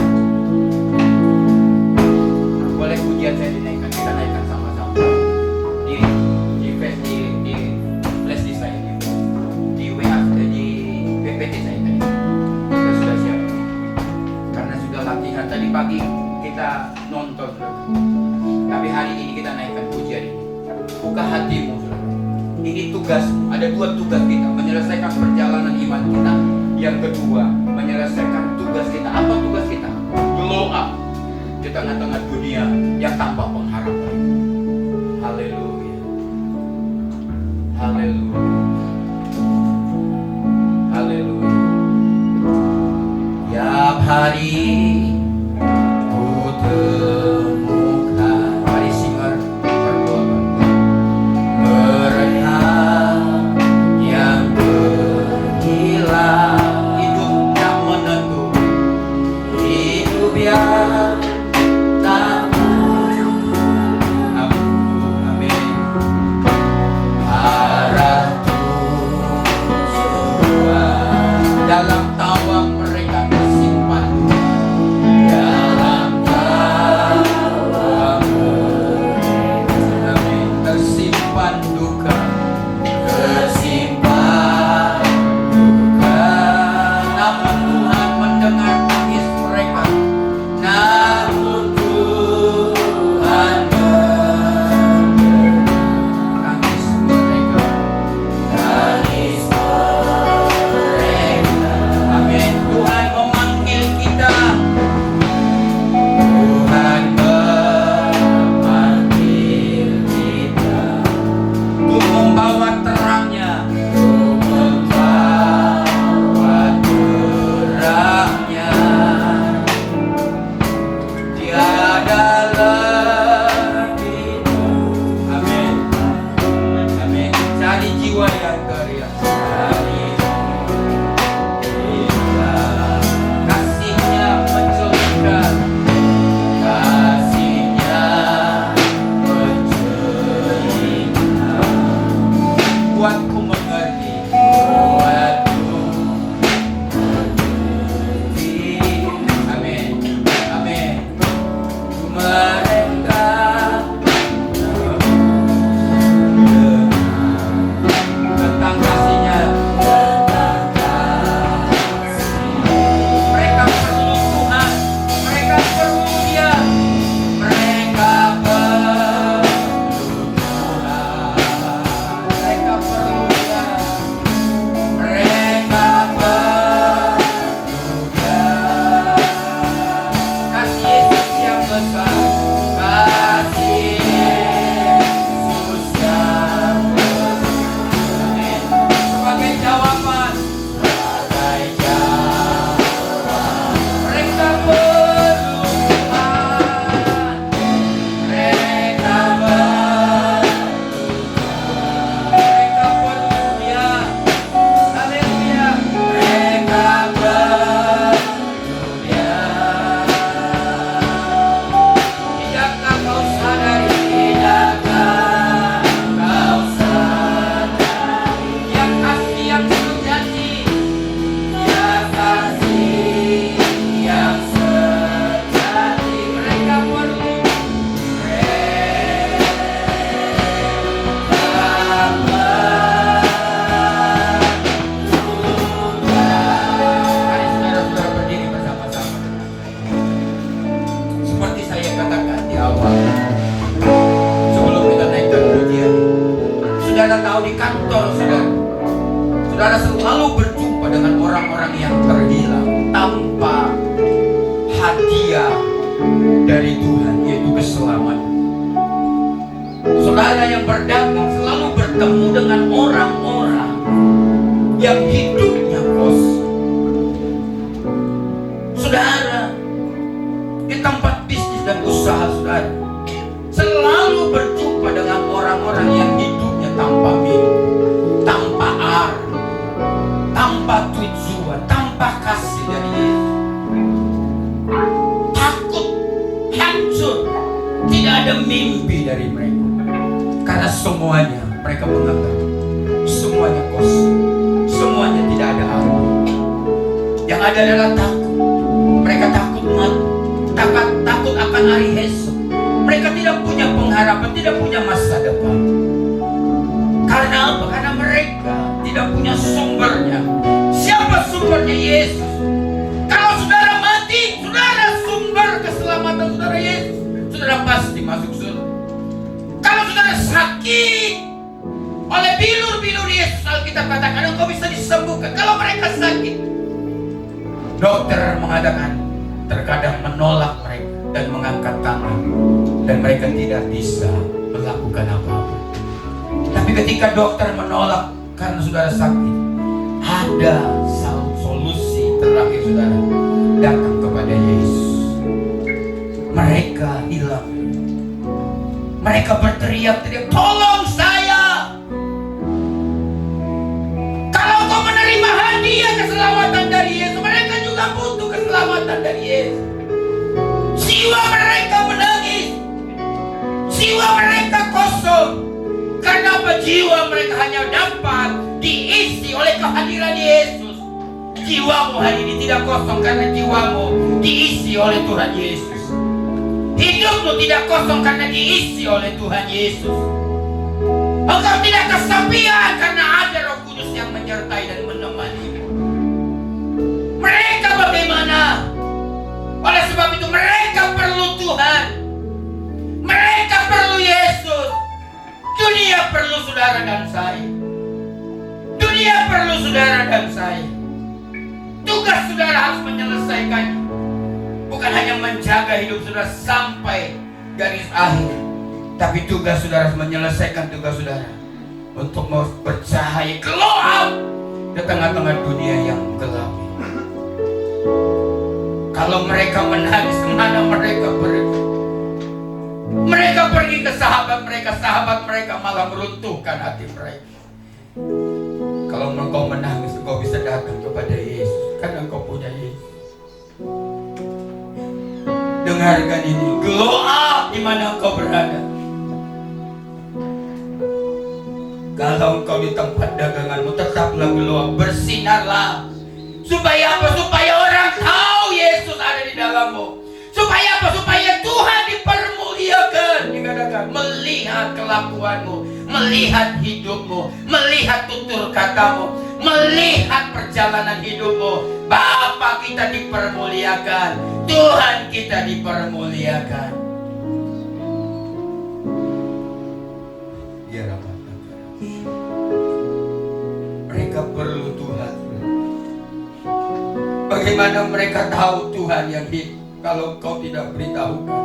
S2: Boleh pujian saya dinaikkan, kita naikkan sama-sama. Di flash di saya, di WA, di PPT saya tadi. Kita sudah siap. Karena sudah latihan tadi pagi kita nonton, tapi hari ini kita naikkan pujian ini. Buka hatimu, saudara. Ini tugas, ada dua tugas kita, menyelesaikan perjalanan iman kita. Yang kedua, menyelesaikan tugas kita. Apa tugas kita? Glow up di tengah-tengah dunia yang tanpa pengharapan. Haleluya. Haleluya. Haleluya. Tiap hari ku temukan, mari singer berdoa, mereka yang berhilang, hidup yang menentu, hidup yang tak amin. Arah Tuhan dalam tawa mereka tersimpan. saudara yang berdagang selalu bertemu dengan orang-orang yang hidupnya kosong. Saudara, di tempat bisnis dan usaha saudara selalu berjumpa dengan orang-orang yang hidupnya tanpa mimpi, tanpa arah, tanpa tujuan, tanpa kasih dari Yesus. Takut, hancur, tidak ada mimpi dari mereka. Karena semuanya mereka menganggap semuanya kosong, semuanya tidak ada arah. Yang ada adalah takut. Mereka takut mati, takut akan hari esok. Mereka tidak punya pengharapan, tidak punya masa depan. Karena apa? Karena mereka tidak punya sumbernya. Siapa sumbernya? Yesus. Kalau saudara mati, saudara sumber keselamatan saudara Yesus, saudara pasti masuk surga. Kalau saudara sakit oleh bilur-bilur Yesus, Alkitab katakan engkau bisa disembuhkan. Kalau mereka sakit, dokter mengatakan terkadang menolak mereka dan mengangkat tangan, dan mereka tidak bisa melakukan apa-apa. Tapi ketika dokter menolak karena saudara sakit, ada solusi terakhir saudara, datang kepada Yesus. Mereka hilang. Mereka berteriak-teriak, tolong saya. Kalau kau menerima hadiah keselamatan dari Yesus, mereka juga butuh keselamatan dari Yesus. Jiwa mereka menangis, jiwa mereka kosong. Karena apa? Jiwa mereka hanya dapat diisi oleh kehadiran Yesus. Jiwamu hari ini tidak kosong karena jiwamu diisi oleh Tuhan Yesus. Hidupmu tidak kosong karena diisi oleh Tuhan Yesus. Engkau tidak kesepian karena ada Roh Kudus yang menyertai dan menemanimu. Mereka bagaimana? Oleh sebab itu mereka perlu Tuhan. Mereka perlu Yesus. Dunia perlu saudara dan saya. Dunia perlu saudara dan saya. Tugas saudara harus menyelesaikannya. Bukan hanya menjaga hidup saudara sampai garis akhir, tapi tugas saudara harus menyelesaikan tugas saudara untuk bercahaya, glow up di tengah-tengah dunia yang gelap. Kalau mereka menangis, kemana mereka pergi? Mereka pergi ke sahabat mereka malah meruntuhkan hati mereka. Kalau engkau menangis, engkau bisa datang kepada Yesus karena engkau punya Yesus. Dengarkan ini, glow up di mana engkau berada. Kalau engkau di tempat daganganmu, tetaplah glow up, bersinarlah. Supaya apa? Supaya orang tahu Yesus ada di dalammu. Supaya apa? Supaya Tuhan dipermuliakan. Dikatakan melihat kelakuanmu, melihat hidupmu, melihat tutur katamu, melihat perjalanan hidupmu. Bapa kita dipermuliakan, Tuhan kita dipermuliakan. Ya Rabbah. Mereka perlu Tuhan. Bagaimana mereka tahu Tuhan yang hidup kalau kau tidak beritahukan,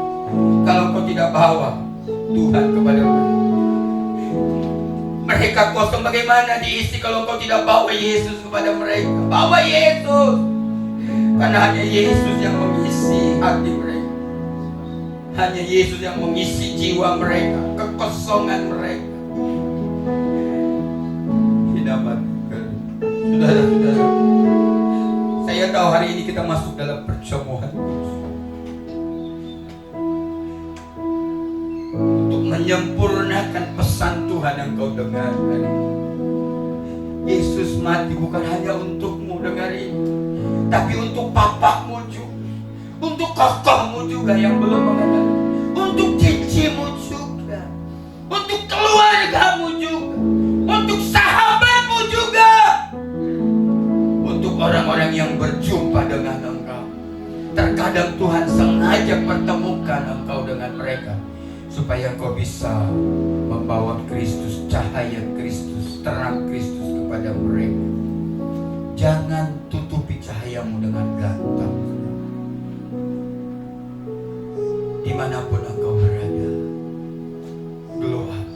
S2: kalau kau tidak bawa Tuhan kepada mereka? Mereka kosong, bagaimana diisi kalau kau tidak bawa Yesus kepada mereka? Bawa Yesus, karena hanya Yesus yang mengisi hati mereka, hanya Yesus yang mengisi jiwa mereka, kekosongan mereka. Saudara-saudara, saya tahu hari ini kita masuk dalam perjamuan untuk menyempurnakan pesan Tuhan yang kau dengar. Yesus mati bukan hanya untukmu, dengar ini, tapi untuk papamu juga, untuk kakakmu juga yang belum mengenal, untuk cicimu juga, untuk keluargamu juga, untuk sahabatmu juga, untuk orang-orang yang berjumpa dengan engkau. Terkadang Tuhan sengaja pertemukan engkau dengan mereka supaya engkau bisa membawa Kristus, cahaya Kristus, terang Kristus kepada mereka. Jangan tutupi cahayamu dengan gantang. Dimanapun engkau berada, glow up.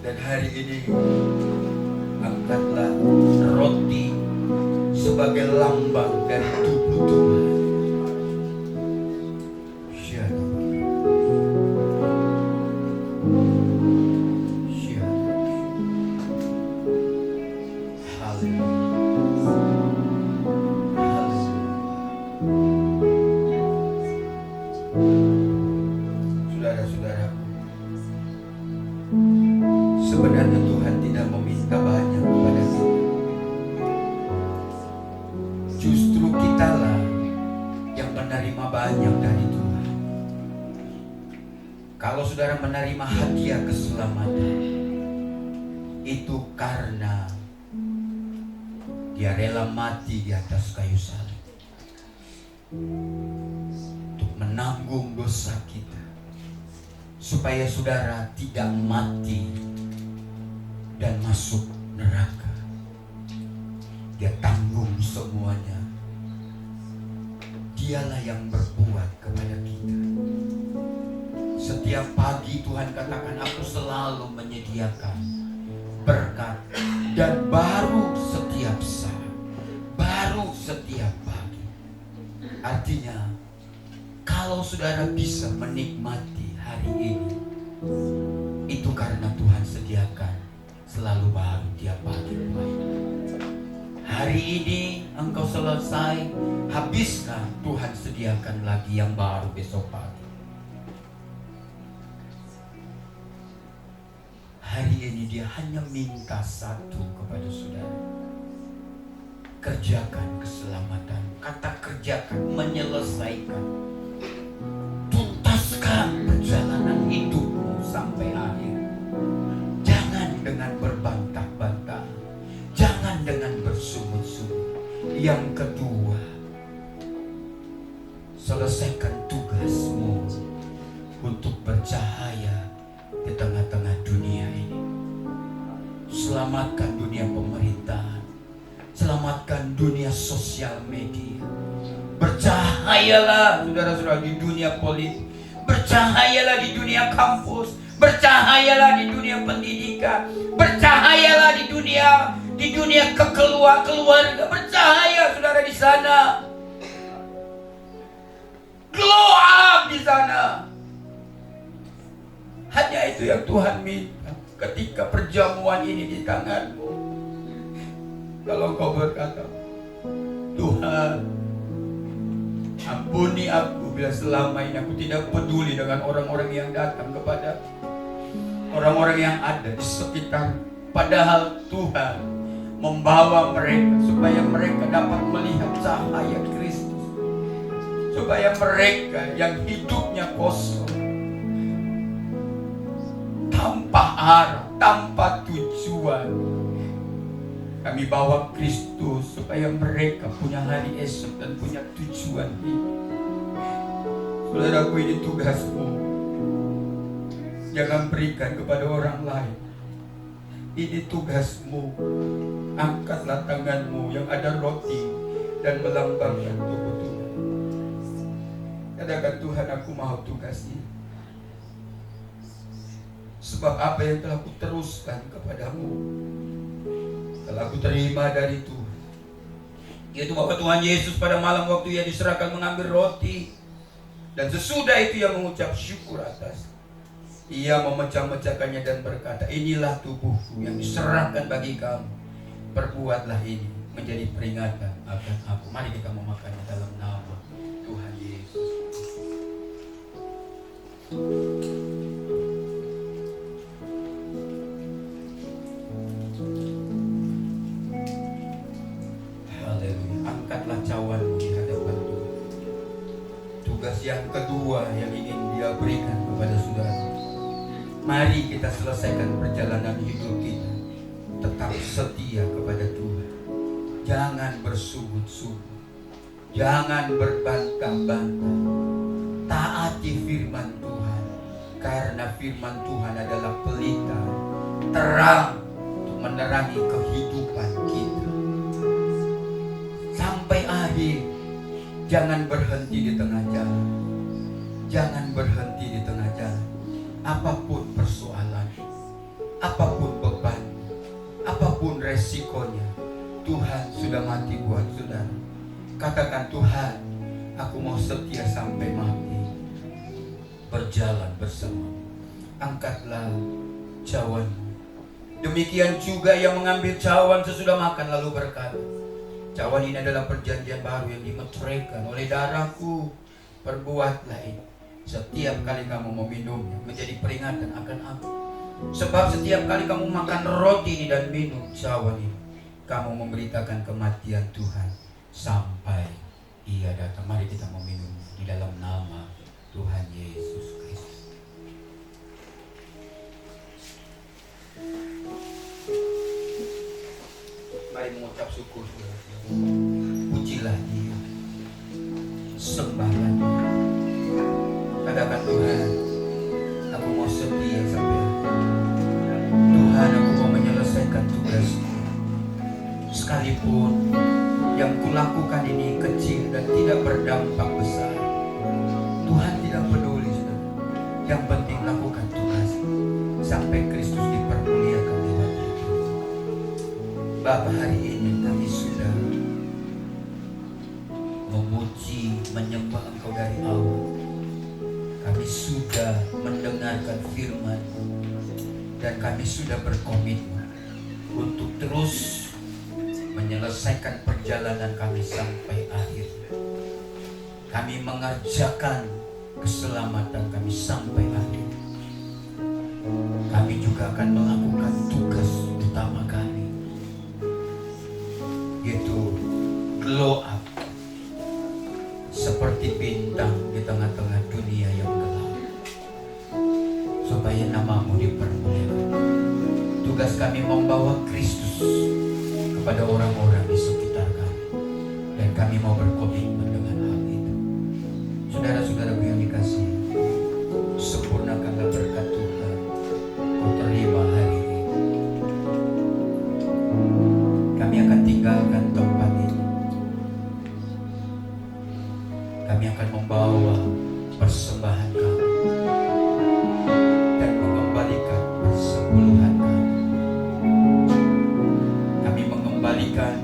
S2: Dan hari ini angkatlah roti sebagai lambang dari tubuh Tuhan. Saudara-saudaraku, sebenarnya Tuhan tidak meminta banyak kepada kita. Justru kitalah yang menerima banyak dari Tuhan. Kalau saudara menerima hadiah keselamatan, itu karena Dia rela mati di atas kayu salib untuk menanggung dosa kita, supaya saudara tidak mati dan masuk neraka. Dia tanggung semuanya. Dialah yang berbuat kepada kita. Setiap pagi Tuhan katakan, aku selalu menyediakan berkat, dan baru setiap saat, baru setiap pagi. Artinya, kalau saudara bisa menikmati hari ini, itu karena Tuhan sediakan selalu baru tiap pagi. Hari ini engkau selesai, habiskan, Tuhan sediakan lagi yang baru besok pagi. Hari ini Dia hanya minta satu kepada saudara: kerjakan keselamatan. Kata kerjakan, menyelesaikan, tuntaskan perjalanan hidupmu sampai akhir. Jangan dengan berbantah-bantah, jangan dengan bersungut-sungut. Yang kedua, selesaikan tugasmu untuk bercahaya di tengah-tengah dunia ini. Selamatkan dunia pemerintahan, selamatkan dunia sosial media. Bercahayalah saudara-saudara di dunia politik, bercahayalah di dunia kampus, bercahayalah di dunia pendidikan, bercahayalah di dunia keluarga, bercahaya saudara di sana. Glow up di sana. Hanya itu yang Tuhan minta ketika perjamuan ini di tanganmu. Kalau kau berkata, Tuhan, ampuni aku bila selama ini aku tidak peduli dengan orang-orang yang datang kepada orang-orang yang ada di sekitar. Padahal Tuhan membawa mereka supaya mereka dapat melihat cahaya Kristus, supaya mereka yang hidupnya kosong, tanpa arah, tanpa tujuan, kami bawa Kristus supaya mereka punya hari esok dan punya tujuan hidup. Saudaraku, ini tugasmu. Jangan berikan kepada orang lain. Ini tugasmu. Angkatlah tanganmu yang ada roti dan melambangkan tubuh Tuhan. Katakan, Tuhan, aku mau tugas ini. Sebab apa yang telah kuteruskan kepadamu telah aku terima dari Tuhan, yaitu bahwa Tuhan Yesus pada malam waktu Ia diserahkan mengambil roti, dan sesudah itu Ia mengucap syukur atas, Ia memecah-mecahkannya dan berkata, inilah tubuhku yang diserahkan bagi kamu, perbuatlah ini menjadi peringatan akan aku. Mari kita memakannya dalam nama Tuhan Yesus. Angkatlah cawanmu di hadapan Tuhan. Tugas yang kedua yang ingin Dia berikan kepada saudara, mari kita selesaikan perjalanan hidup kita tetap setia kepada Tuhan. Jangan bersungut-sungut, jangan berbantah-bantah. Taati firman Tuhan, karena firman Tuhan adalah pelita terang untuk menerangi kehidupan kita sampai akhir. Jangan berhenti di tengah jalan. Jangan berhenti di tengah jalan. Apapun persoalan, apapun resikonya. Tuhan sudah mati buat saudara. Katakan, Tuhan, aku mau setia sampai mati, berjalan bersama. Angkatlah cawanmu. Demikian juga yang mengambil cawan sesudah makan lalu berkata, cawan ini adalah perjanjian baru yang dimeteraikan oleh darahku. Perbuatlah ini setiap kali kamu meminumnya, menjadi peringatan akan aku. Sebab setiap kali kamu makan roti ini dan minum cawan ini, kamu memberitakan kematian Tuhan sampai Ia datang. Mari kita meminum di dalam nama Tuhan Yesus Kristus. Mari mengucap syukur. Pujilah Dia, sembahlah Dia. Katakan, Tuhan, aku mau setia sampai akhir. Tuhan, aku mau menyelesaikan tugasku. Sekalipun yang kulakukan ini kecil dan tidak berdampak besar, Tuhan tidak peduli, saudara. Yang penting lakukan tugas sampai Kristus dipermuliakan lewat itu. Bapa, hari ini kami sudah memuji, menyembah Engkau dari awal. Kami sudah mendengarkan firman dan kami sudah berkomitmen untuk terus menyelesaikan perjalanan kami sampai akhir. Kami mengerjakan keselamatan kami sampai akhir. Kami juga akan melakukan tugas utama kami, yaitu glow up seperti bintang di tengah-tengah dunia yang gelap, supaya namamu dipermuliakan. Tugas kami membawa Kristus kepada orang-orang di sekitar kami, dan kami mau berkomitmen dengan hal itu. Saudara-saudaraku yang dikasihi, sempurnakanlah berkat Tuhan. Kau terima hari ini. Kami akan tinggalkan tempat ini. Kami akan membawa persembahan kami dan mengembalikan persepuluhan kami. Kami mengembalikan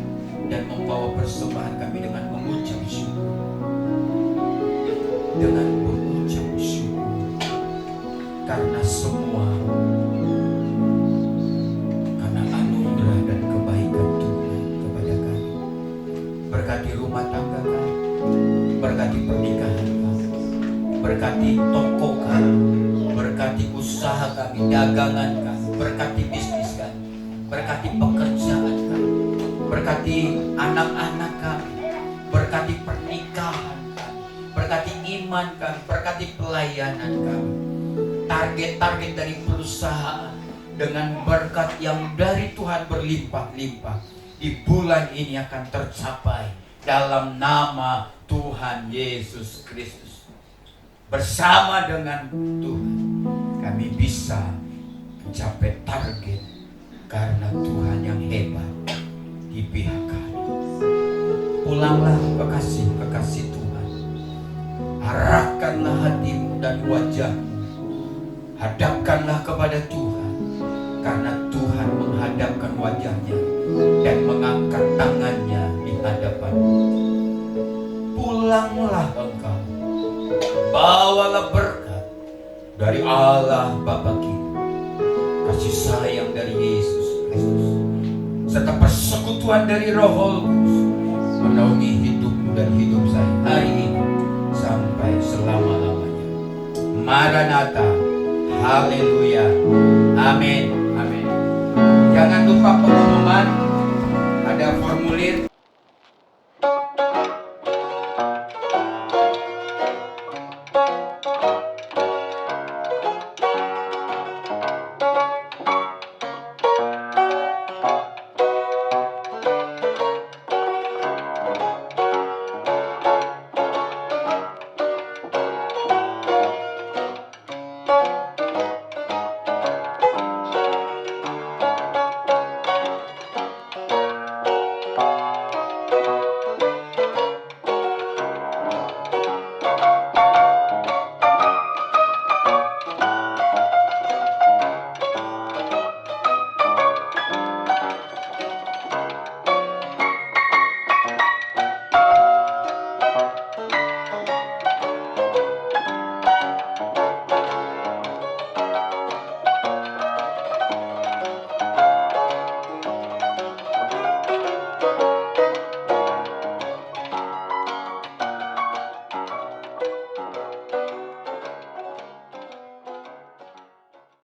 S2: dan membawa persembahan kami dengan mengucap syukur. Dengan mengucap syukur karena semua, karena anugerah dan kebaikan Tuhan kepada kami. Berkati rumah tangga kami, berkati pernikahan kami, berkati toko kami, berkati usaha kami, dagangan kami, berkati bisnis kami, berkati pekerjaan kami, berkati anak-anak kami, berkati pernikahan kami, berkati iman kami, berkati pelayanan kami. Target-target dari perusahaan dengan berkat yang dari Tuhan berlimpah-limpah di bulan ini akan tercapai dalam nama Tuhan Yesus Kristus. Bersama dengan Tuhan kami bisa mencapai target karena Tuhan yang hebat di pihak kami. Pulanglah kekasih-kekasih Tuhan. Arahkanlah hatimu dan wajahmu. Hadapkanlah kepada Tuhan, karena Tuhan menghadapkan wajahnya dan mengangkat tangannya di hadapanmu. Pulanglah engkau, bawalah berkat dari Allah Bapa kita, kasih sayang dari Yesus Kristus, serta persekutuan dari Roh Kudus menaungi hidupmu dan hidup saya hari ini sampai selama-lamanya. Maranatha, haleluya, amin, amin. Jangan lupa pengumuman, ada formulir